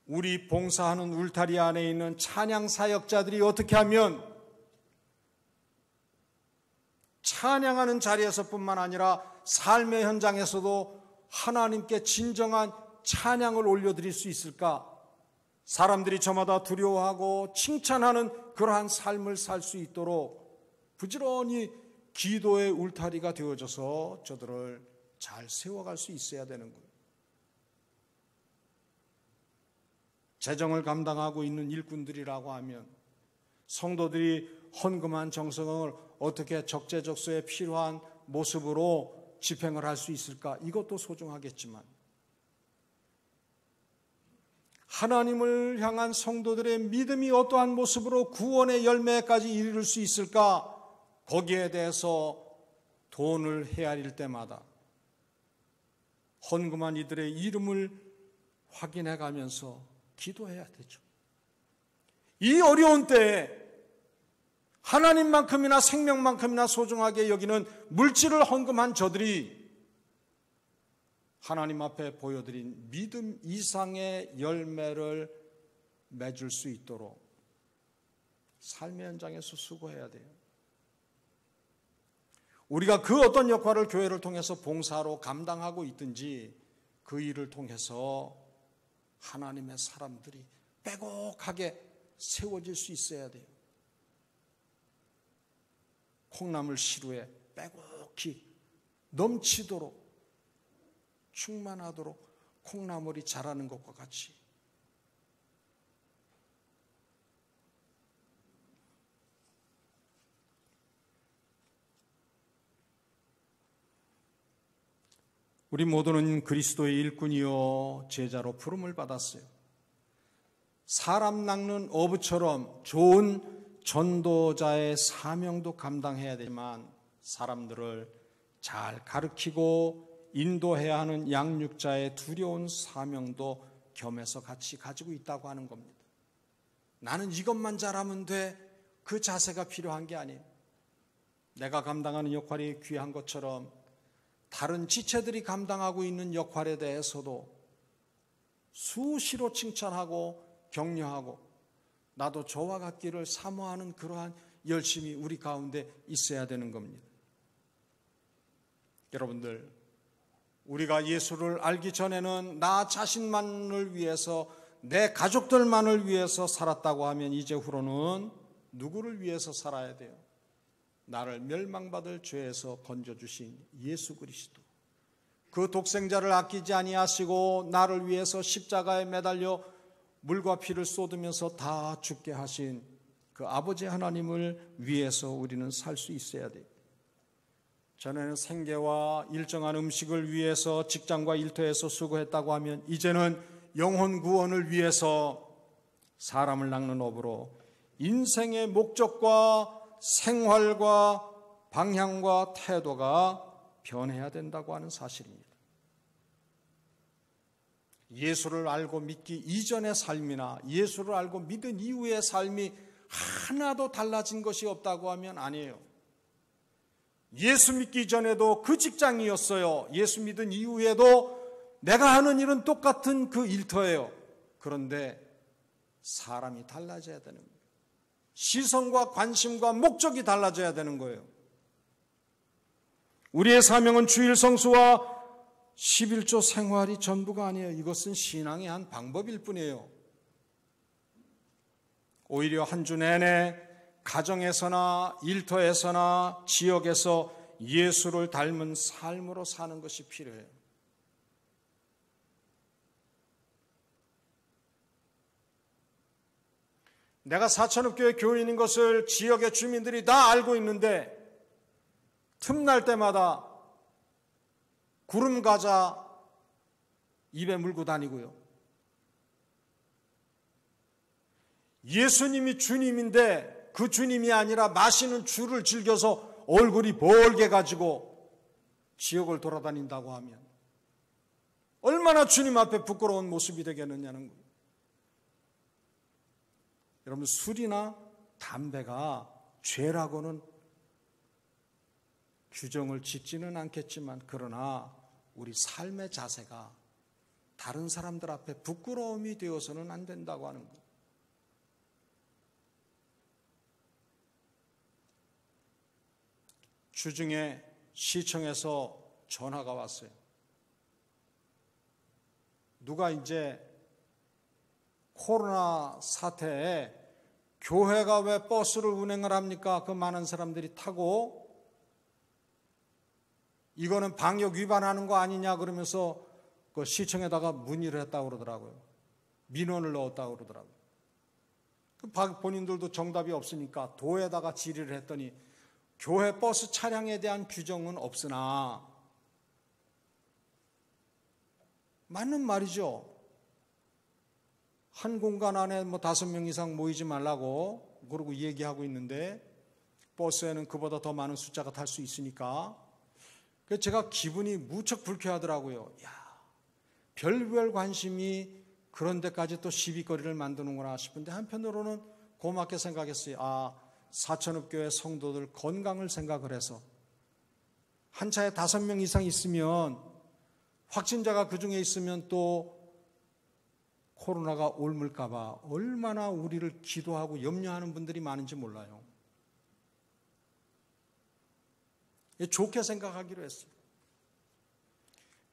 우리 봉사하는 울타리 안에 있는 찬양 사역자들이 어떻게 하면 찬양하는 자리에서뿐만 아니라 삶의 현장에서도 하나님께 진정한 찬양을 올려드릴 수 있을까? 사람들이 저마다 두려워하고 칭찬하는 그러한 삶을 살 수 있도록 부지런히 기도의 울타리가 되어져서 저들을 잘 세워갈 수 있어야 되는 거예요. 재정을 감당하고 있는 일꾼들이라고 하면 성도들이 헌금한 정성을 어떻게 적재적소에 필요한 모습으로 집행을 할 수 있을까? 이것도 소중하겠지만 하나님을 향한 성도들의 믿음이 어떠한 모습으로 구원의 열매까지 이를 수 있을까? 거기에 대해서 돈을 헤아릴 때마다 헌금한 이들의 이름을 확인해 가면서 기도해야 되죠. 이 어려운 때에 하나님만큼이나 생명만큼이나 소중하게 여기는 물질을 헌금한 저들이 하나님 앞에 보여드린 믿음 이상의 열매를 맺을 수 있도록 삶의 현장에서 수고해야 돼요. 우리가 그 어떤 역할을 교회를 통해서 봉사로 감당하고 있든지 그 일을 통해서 하나님의 사람들이 빼곡하게 세워질 수 있어야 돼요. 콩나물 시루에 빼곡히 넘치도록 충만하도록 콩나물이 자라는 것과 같이 우리 모두는 그리스도의 일꾼이요 제자로 부름을 받았어요. 사람 낚는 어부처럼 좋은 전도자의 사명도 감당해야 되지만 사람들을 잘 가르치고 인도해야 하는 양육자의 두려운 사명도 겸해서 같이 가지고 있다고 하는 겁니다. 나는 이것만 잘하면 돼. 그 자세가 필요한 게 아니에요. 내가 감당하는 역할이 귀한 것처럼 다른 지체들이 감당하고 있는 역할에 대해서도 수시로 칭찬하고 격려하고 나도 저와 같기를 사모하는 그러한 열심히 우리 가운데 있어야 되는 겁니다. 여러분들, 우리가 예수를 알기 전에는 나 자신만을 위해서, 내 가족들만을 위해서 살았다고 하면 이제후로는 누구를 위해서 살아야 돼요? 나를 멸망받을 죄에서 건져주신 예수 그리스도, 그 독생자를 아끼지 아니하시고 나를 위해서 십자가에 매달려 물과 피를 쏟으면서 다 죽게 하신 그 아버지 하나님을 위해서 우리는 살 수 있어야 돼요. 전에는 생계와 일정한 음식을 위해서 직장과 일터에서 수고했다고 하면 이제는 영혼 구원을 위해서 사람을 낚는 업으로 인생의 목적과 생활과 방향과 태도가 변해야 된다고 하는 사실입니다. 예수를 알고 믿기 이전의 삶이나 예수를 알고 믿은 이후의 삶이 하나도 달라진 것이 없다고 하면 아니에요. 예수 믿기 전에도 그 직장이었어요. 예수 믿은 이후에도 내가 하는 일은 똑같은 그 일터예요. 그런데 사람이 달라져야 되는 거예요. 시선과 관심과 목적이 달라져야 되는 거예요. 우리의 사명은 주일 성수와 11조 생활이 전부가 아니에요. 이것은 신앙의 한 방법일 뿐이에요. 오히려 한 주 내내 가정에서나 일터에서나 지역에서 예수를 닮은 삶으로 사는 것이 필요해요. 내가 사천읍교회 교인인 것을 지역의 주민들이 다 알고 있는데 틈날 때마다 구름 과자 입에 물고 다니고요. 예수님이 주님인데 그 주님이 아니라 마시는 주를 즐겨서 얼굴이 벌게 가지고 지역을 돌아다닌다고 하면 얼마나 주님 앞에 부끄러운 모습이 되겠느냐는 거예요. 여러분, 술이나 담배가 죄라고는 규정을 짓지는 않겠지만 그러나 우리 삶의 자세가 다른 사람들 앞에 부끄러움이 되어서는 안 된다고 하는 거예요. 주중에 시청에서 전화가 왔어요. 누가 이제 코로나 사태에 교회가 왜 버스를 운행을 합니까? 그 많은 사람들이 타고 이거는 방역 위반하는 거 아니냐 그러면서 그 시청에다가 문의를 했다고 그러더라고요. 민원을 넣었다고 그러더라고요. 본인들도 정답이 없으니까 도에다가 질의를 했더니 교회 버스 차량에 대한 규정은 없으나 맞는 말이죠. 한 공간 안에 5명 이상 모이지 말라고 그러고 얘기하고 있는데 버스에는 그보다 더 많은 숫자가 탈 수 있으니까 그래서 제가 기분이 무척 불쾌하더라고요. 야, 별별 관심이 그런 데까지 또 시비거리를 만드는구나 싶은데 한편으로는 고맙게 생각했어요. 사천읍교회 성도들 건강을 생각을 해서 한 차에 5명 이상 있으면 확진자가 그 중에 있으면 또 코로나가 옮을까 봐 얼마나 우리를 기도하고 염려하는 분들이 많은지 몰라요. 좋게 생각하기로 했어요.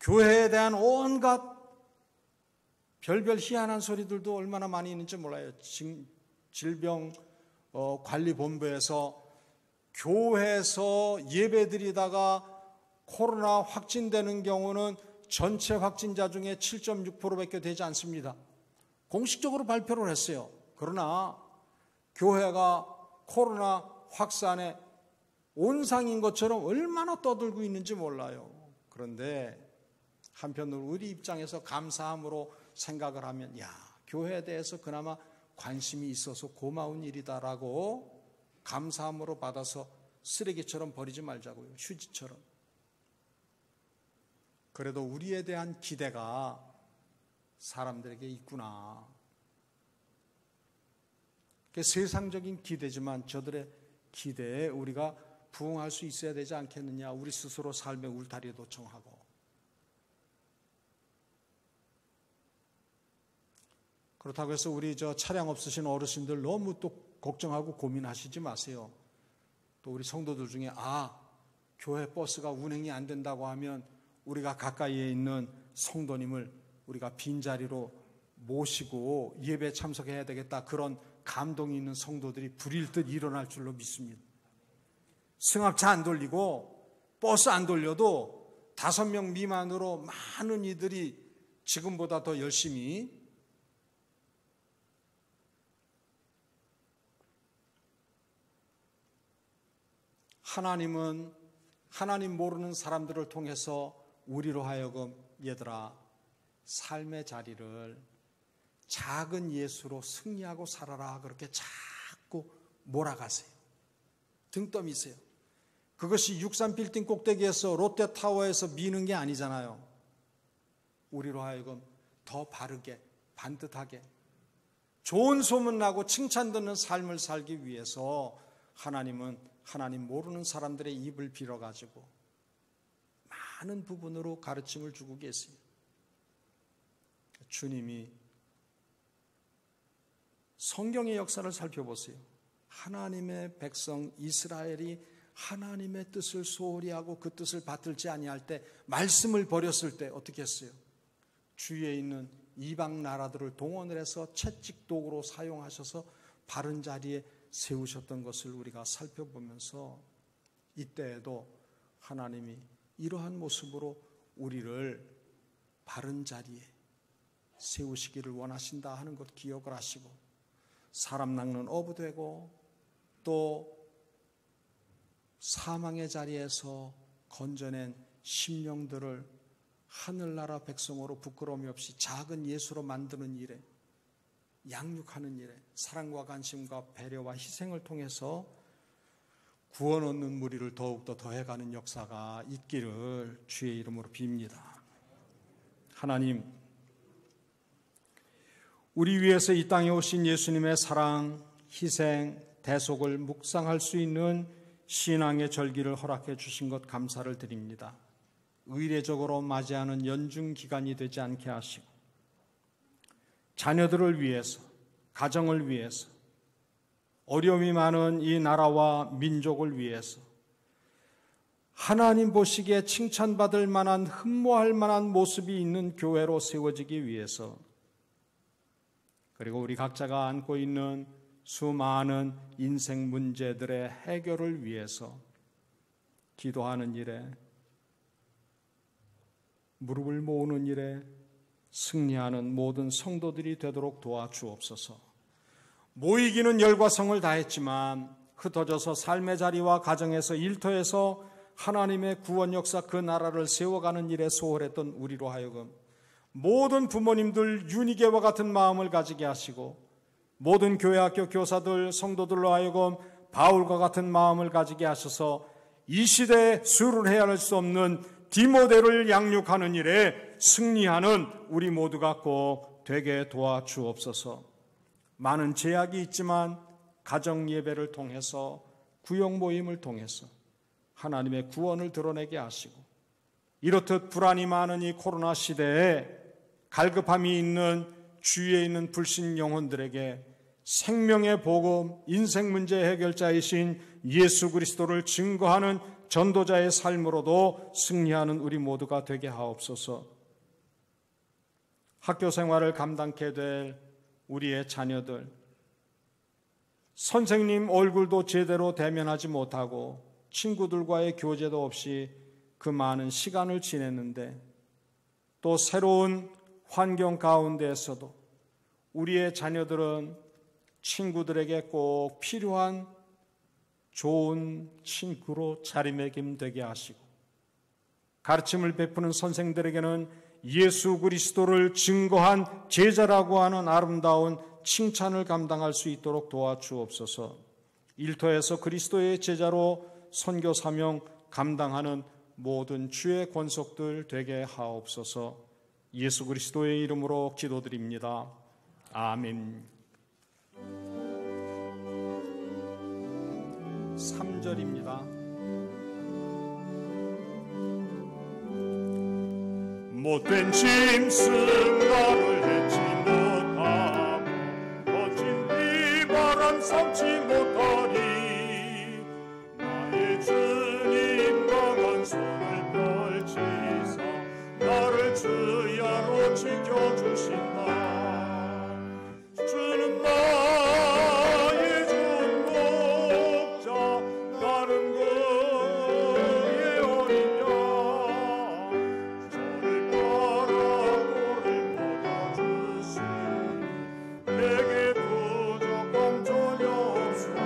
교회에 대한 온갖 별별 희한한 소리들도 얼마나 많이 있는지 몰라요. 질병관리본부에서 교회에서 예배드리다가 코로나 확진되는 경우는 전체 확진자 중에 7.6%밖에 되지 않습니다. 공식적으로 발표를 했어요. 그러나 교회가 코로나 확산에 온상인 것처럼 얼마나 떠들고 있는지 몰라요. 그런데 한편으로 우리 입장에서 감사함으로 생각을 하면 교회에 대해서 그나마 관심이 있어서 고마운 일이다라고 감사함으로 받아서 쓰레기처럼 버리지 말자고요. 휴지처럼. 그래도 우리에 대한 기대가 사람들에게 있구나. 세상적인 기대지만 저들의 기대에 우리가 부응할 수 있어야 되지 않겠느냐. 우리 스스로 삶의 울타리에 도청하고. 그렇다고 해서 우리 차량 없으신 어르신들 너무 또 걱정하고 고민하시지 마세요. 또 우리 성도들 중에 교회 버스가 운행이 안 된다고 하면 우리가 가까이에 있는 성도님을 우리가 빈자리로 모시고 예배에 참석해야 되겠다, 그런 감동이 있는 성도들이 불일 듯 일어날 줄로 믿습니다. 승합차 안 돌리고 버스 안 돌려도 5명 미만으로 많은 이들이 지금보다 더 열심히 하나님 모르는 사람들을 통해서 우리로 하여금 얘들아 삶의 자리를 작은 예수로 승리하고 살아라, 그렇게 자꾸 몰아가세요. 등 떠미세요. 그것이 63빌딩 꼭대기에서 롯데타워에서 미는 게 아니잖아요. 우리로 하여금 더 바르게, 반듯하게, 좋은 소문나고 칭찬 듣는 삶을 살기 위해서 하나님은 하나님 모르는 사람들의 입을 빌어가지고 많은 부분으로 가르침을 주고 계세요. 주님이 성경의 역사를 살펴보세요. 하나님의 백성 이스라엘이 하나님의 뜻을 소홀히 하고 그 뜻을 받들지 아니할 때, 말씀을 버렸을 때 어떻게 했어요? 주위에 있는 이방 나라들을 동원을 해서 채찍 도구로 사용하셔서 바른 자리에 세우셨던 것을 우리가 살펴보면서 이때에도 하나님이 이러한 모습으로 우리를 바른 자리에 세우시기를 원하신다 하는 것 기억을 하시고, 사람 낚는 어부되고 또 사망의 자리에서 건져낸 심령들을 하늘나라 백성으로 부끄러움이 없이 작은 예수로 만드는 일에, 양육하는 일에 사랑과 관심과 배려와 희생을 통해서 구원 얻는 무리를 더욱더 더해가는 역사가 있기를 주의 이름으로 빕니다. 하나님, 우리 위해서 이 땅에 오신 예수님의 사랑, 희생, 대속을 묵상할 수 있는 신앙의 절기를 허락해 주신 것 감사를 드립니다. 의례적으로 맞이하는 연중 기간이 되지 않게 하시고, 자녀들을 위해서, 가정을 위해서, 어려움이 많은 이 나라와 민족을 위해서 하나님 보시기에 칭찬받을 만한, 흠모할 만한 모습이 있는 교회로 세워지기 위해서, 그리고 우리 각자가 안고 있는 수많은 인생 문제들의 해결을 위해서 기도하는 일에, 무릎을 모으는 일에 승리하는 모든 성도들이 되도록 도와주옵소서. 모이기는 열과 성을 다했지만 흩어져서 삶의 자리와 가정에서, 일터에서 하나님의 구원 역사, 그 나라를 세워가는 일에 소홀했던 우리로 하여금 모든 부모님들 유니게와 같은 마음을 가지게 하시고, 모든 교회 학교 교사들, 성도들로 하여금 바울과 같은 마음을 가지게 하셔서 이 시대에 수를 헤아릴 수 없는 디모데를 양육하는 일에 승리하는 우리 모두가 꼭 되게 도와주옵소서. 많은 제약이 있지만 가정 예배를 통해서, 구역 모임을 통해서 하나님의 구원을 드러내게 하시고, 이렇듯 불안이 많은 이 코로나 시대에 갈급함이 있는 주위에 있는 불신 영혼들에게 생명의 복음, 인생 문제 해결자이신 예수 그리스도를 증거하는 전도자의 삶으로도 승리하는 우리 모두가 되게 하옵소서. 학교 생활을 감당케 될 우리의 자녀들, 선생님 얼굴도 제대로 대면하지 못하고 친구들과의 교제도 없이 그 많은 시간을 지냈는데, 또 새로운 환경 가운데에서도 우리의 자녀들은 친구들에게 꼭 필요한 좋은 친구로 자리매김되게 하시고, 가르침을 베푸는 선생들에게는 예수 그리스도를 증거한 제자라고 하는 아름다운 칭찬을 감당할 수 있도록 도와주옵소서. 일터에서 그리스도의 제자로 선교 사명 감당하는 모든 주의 권속들 되게 하옵소서. 예수 그리스도의 이름으로 기도드립니다. 아멘. 3절입니다. 못된 짐승 나를 해치 못하고 거친 비바람 삼치 주는 나의 좋은 목자 나는 그의 어린 양 저를 따라 꼴을 받아주시 내게 부족함 전혀 없으나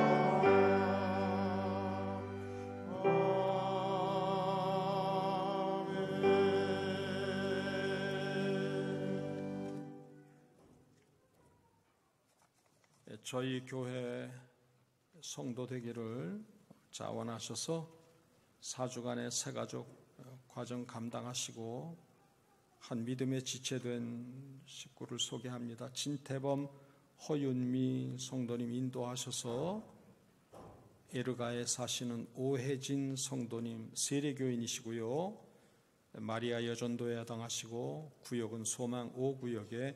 저희 교회 성도 되기를 자원하셔서 4주간의 새가족 과정 감당하시고 한 믿음에 지체된 식구를 소개합니다. 진태범, 허윤미 성도님 인도하셔서 에르가에 사시는 오혜진 성도님 세례교인이시고요. 마리아 여전도에 해당하시고 구역은 소망 5구역에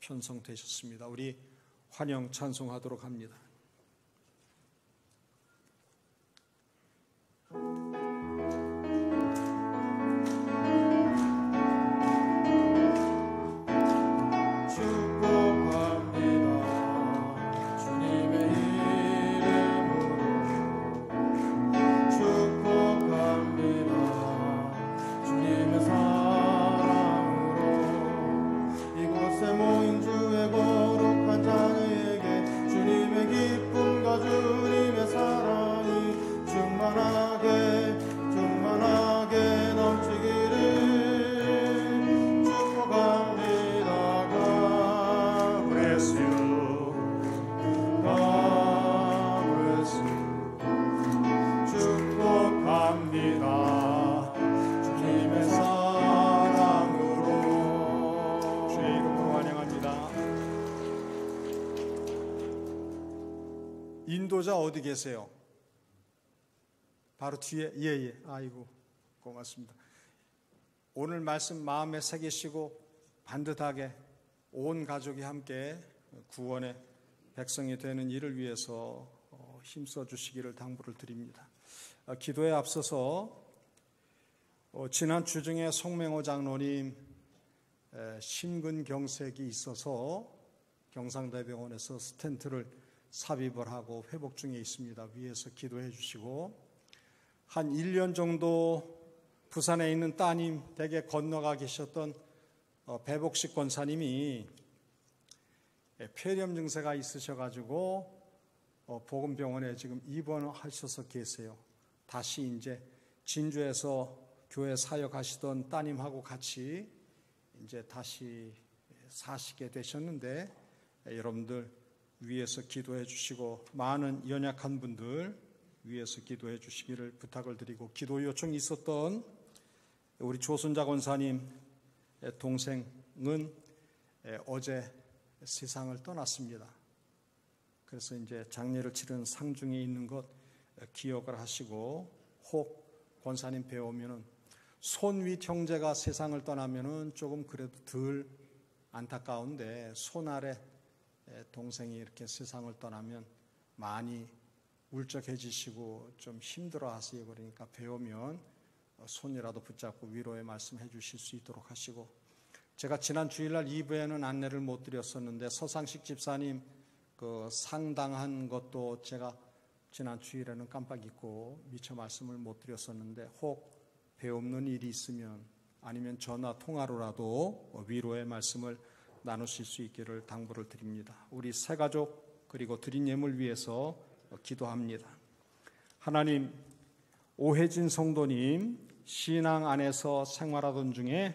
편성되셨습니다. 우리 환영 찬송하도록 합니다. 인도자 어디 계세요? 바로 뒤에. 예. 아이고 고맙습니다. 오늘 말씀 마음에 새기시고 반듯하게 온 가족이 함께 구원의 백성이 되는 일을 위해서 힘써 주시기를 당부를 드립니다. 기도에 앞서서 지난 주중에 송맹호 장로님 심근경색이 있어서 경상대병원에서 스텐트를 삽입을 하고 회복 중에 있습니다. 위에서 기도해 주시고 한 1년 정도 부산에 있는 따님 댁에 건너가 계셨던 배복식 권사님이 폐렴 증세가 있으셔가지고 보건병원에 지금 입원하셔서 계세요. 다시 이제 진주에서 교회 사역하시던 따님하고 같이 이제 다시 사시게 되셨는데 여러분들 위에서 기도해 주시고 많은 연약한 분들 위에서 기도해 주시기를 부탁을 드리고 기도 요청이 있었던 우리 조순자 권사님 동생은 어제 세상을 떠났습니다. 그래서 이제 장례를 치른 상중에 있는 것 기억을 하시고 혹 권사님 배우면은 손윗 형제가 세상을 떠나면은 조금 그래도 덜 안타까운데 손 아래 동생이 이렇게 세상을 떠나면 많이 울적해지시고 좀 힘들어하세요. 그러니까 배우면 손이라도 붙잡고 위로의 말씀 해주실 수 있도록 하시고 제가 지난 주일날 2부에는 안내를 못 드렸었는데 서상식 집사님 그 상당한 것도 제가 지난 주일에는 깜빡 잊고 미처 말씀을 못 드렸었는데 혹 배움는 일이 있으면 아니면 전화 통화로라도 위로의 말씀을 나누실 수 있기를 당부를 드립니다. 우리 새가족 그리고 드린 예물 위해서 기도합니다. 하나님, 오혜진 성도님 신앙 안에서 생활하던 중에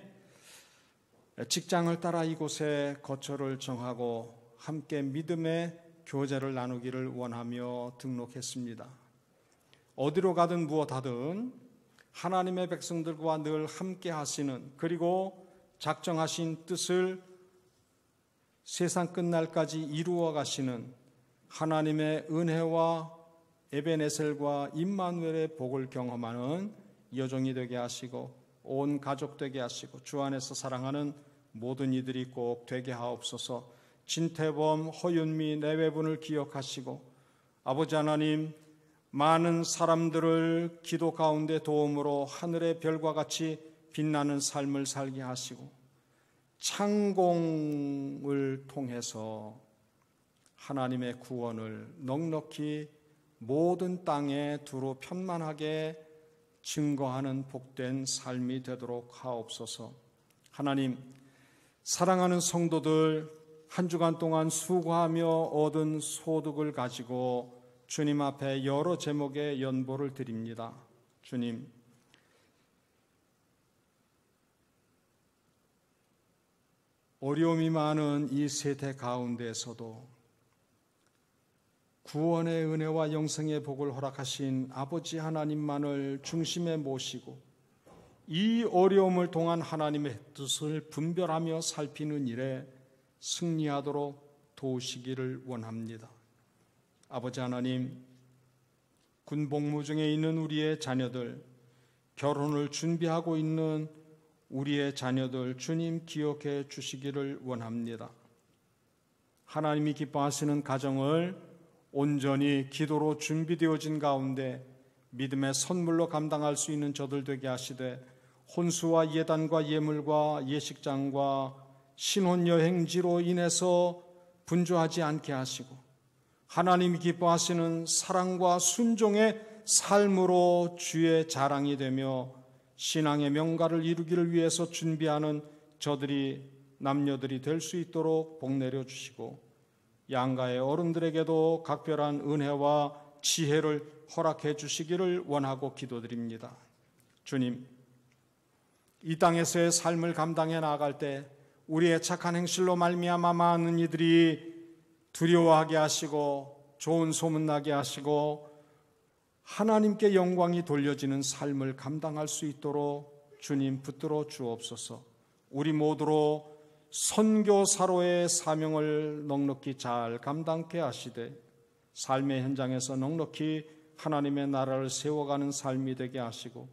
직장을 따라 이곳에 거처를 정하고 함께 믿음의 교제를 나누기를 원하며 등록했습니다. 어디로 가든 무엇하든 하나님의 백성들과 늘 함께 하시는 그리고 작정하신 뜻을 세상 끝날까지 이루어 가시는 하나님의 은혜와 에베네셀과 임마누엘의 복을 경험하는 여종이 되게 하시고 온 가족 되게 하시고 주 안에서 사랑하는 모든 이들이 꼭 되게 하옵소서. 진태범, 허윤미 내외분을 기억하시고 아버지 하나님 많은 사람들을 기도 가운데 도움으로 하늘의 별과 같이 빛나는 삶을 살게 하시고 창공을 통해서 하나님의 구원을 넉넉히 모든 땅에 두루 편만하게 증거하는 복된 삶이 되도록 하옵소서. 하나님, 사랑하는 성도들 한 주간 동안 수고하며 얻은 소득을 가지고 주님 앞에 여러 제목의 연보를 드립니다. 주님, 어려움이 많은 이 세대 가운데에서도 구원의 은혜와 영생의 복을 허락하신 아버지 하나님만을 중심에 모시고 이 어려움을 통한 하나님의 뜻을 분별하며 살피는 일에 승리하도록 도우시기를 원합니다. 아버지 하나님, 군복무 중에 있는 우리의 자녀들, 결혼을 준비하고 있는 우리의 자녀들 주님 기억해 주시기를 원합니다. 하나님이 기뻐하시는 가정을 온전히 기도로 준비되어진 가운데 믿음의 선물로 감당할 수 있는 저들 되게 하시되 혼수와 예단과 예물과 예식장과 신혼여행지로 인해서 분주하지 않게 하시고 하나님이 기뻐하시는 사랑과 순종의 삶으로 주의 자랑이 되며 신앙의 명가를 이루기를 위해서 준비하는 저들이 남녀들이 될 수 있도록 복 내려 주시고 양가의 어른들에게도 각별한 은혜와 지혜를 허락해 주시기를 원하고 기도드립니다. 주님, 이 땅에서의 삶을 감당해 나아갈 때 우리의 착한 행실로 말미암아 많은 이들이 두려워하게 하시고 좋은 소문나게 하시고 하나님께 영광이 돌려지는 삶을 감당할 수 있도록 주님 붙들어 주옵소서. 우리 모두로 선교사로의 사명을 넉넉히 잘 감당케 하시되 삶의 현장에서 넉넉히 하나님의 나라를 세워가는 삶이 되게 하시고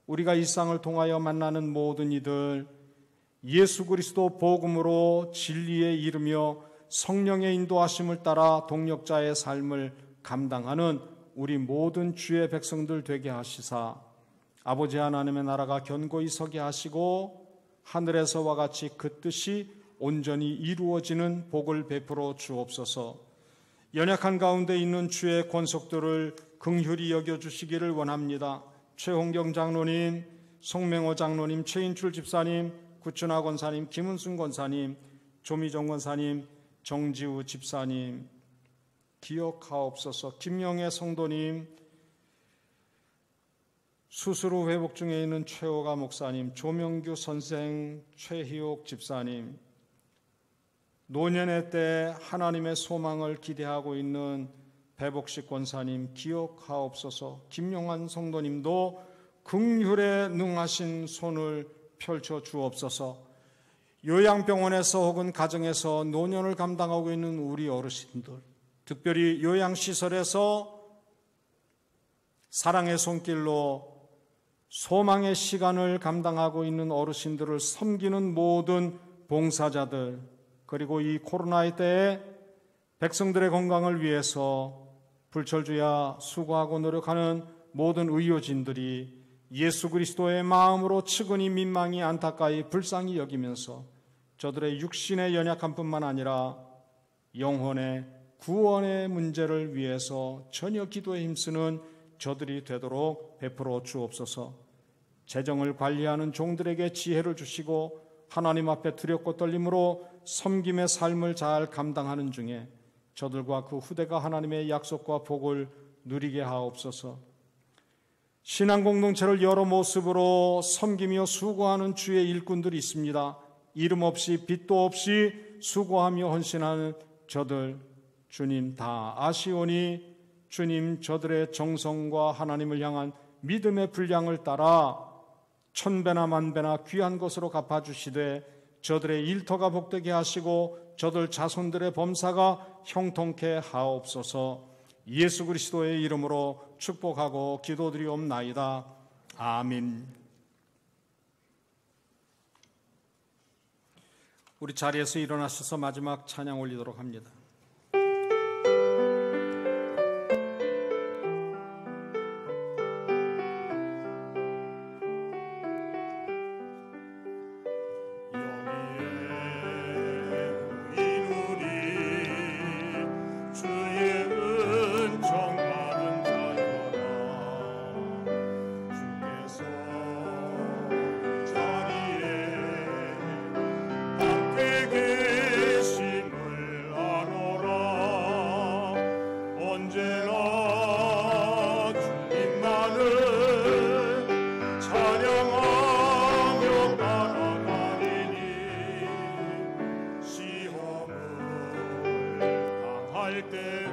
우리가 이 세상을 통하여 만나는 모든 이들 예수 그리스도 복음으로 진리에 이르며 성령의 인도하심을 따라 동력자의 삶을 감당하는 우리 모든 주의 백성들 되게 하시사 아버지 하나님의 나라가 견고히 서게 하시고 하늘에서와 같이 그 뜻이 온전히 이루어지는 복을 베풀어 주옵소서. 연약한 가운데 있는 주의 권속들을 긍휼히 여겨주시기를 원합니다. 최홍경 장로님, 송명호 장로님, 최인출 집사님, 구춘하 권사님, 김은순 권사님, 조미정 권사님, 정지우 집사님 기억하옵소서. 김영애 성도님, 수술 후 회복 중에 있는 최호가 목사님, 조명규 선생, 최희옥 집사님, 노년의 때 하나님의 소망을 기대하고 있는 배복식 권사님 기억하옵소서. 김용환 성도님도 긍휼에 능하신 손을 펼쳐 주옵소서. 요양병원에서 혹은 가정에서 노년을 감당하고 있는 우리 어르신들, 특별히 요양시설에서 사랑의 손길로 소망의 시간을 감당하고 있는 어르신들을 섬기는 모든 봉사자들, 그리고 이 코로나의 때에 백성들의 건강을 위해서 불철주야 수고하고 노력하는 모든 의료진들이 예수 그리스도의 마음으로 측은히 민망히 안타까이 불쌍히 여기면서 저들의 육신의 연약함뿐만 아니라 영혼의 구원의 문제를 위해서 전혀 기도에 힘쓰는 저들이 되도록 베풀어 주옵소서. 재정을 관리하는 종들에게 지혜를 주시고 하나님 앞에 두렵고 떨림으로 섬김의 삶을 잘 감당하는 중에 저들과 그 후대가 하나님의 약속과 복을 누리게 하옵소서. 신앙 공동체를 여러 모습으로 섬기며 수고하는 주의 일꾼들이 있습니다. 이름 없이 빚도 없이 수고하며 헌신하는 저들 주님 다 아시오니 주님 저들의 정성과 하나님을 향한 믿음의 분량을 따라 천배나 만배나 귀한 것으로 갚아주시되 저들의 일터가 복되게 하시고 저들 자손들의 범사가 형통케 하옵소서. 예수 그리스도의 이름으로 축복하고 기도드리옵나이다. 아멘. 우리 자리에서 일어나셔서 마지막 찬양 올리도록 합니다. 여기에 때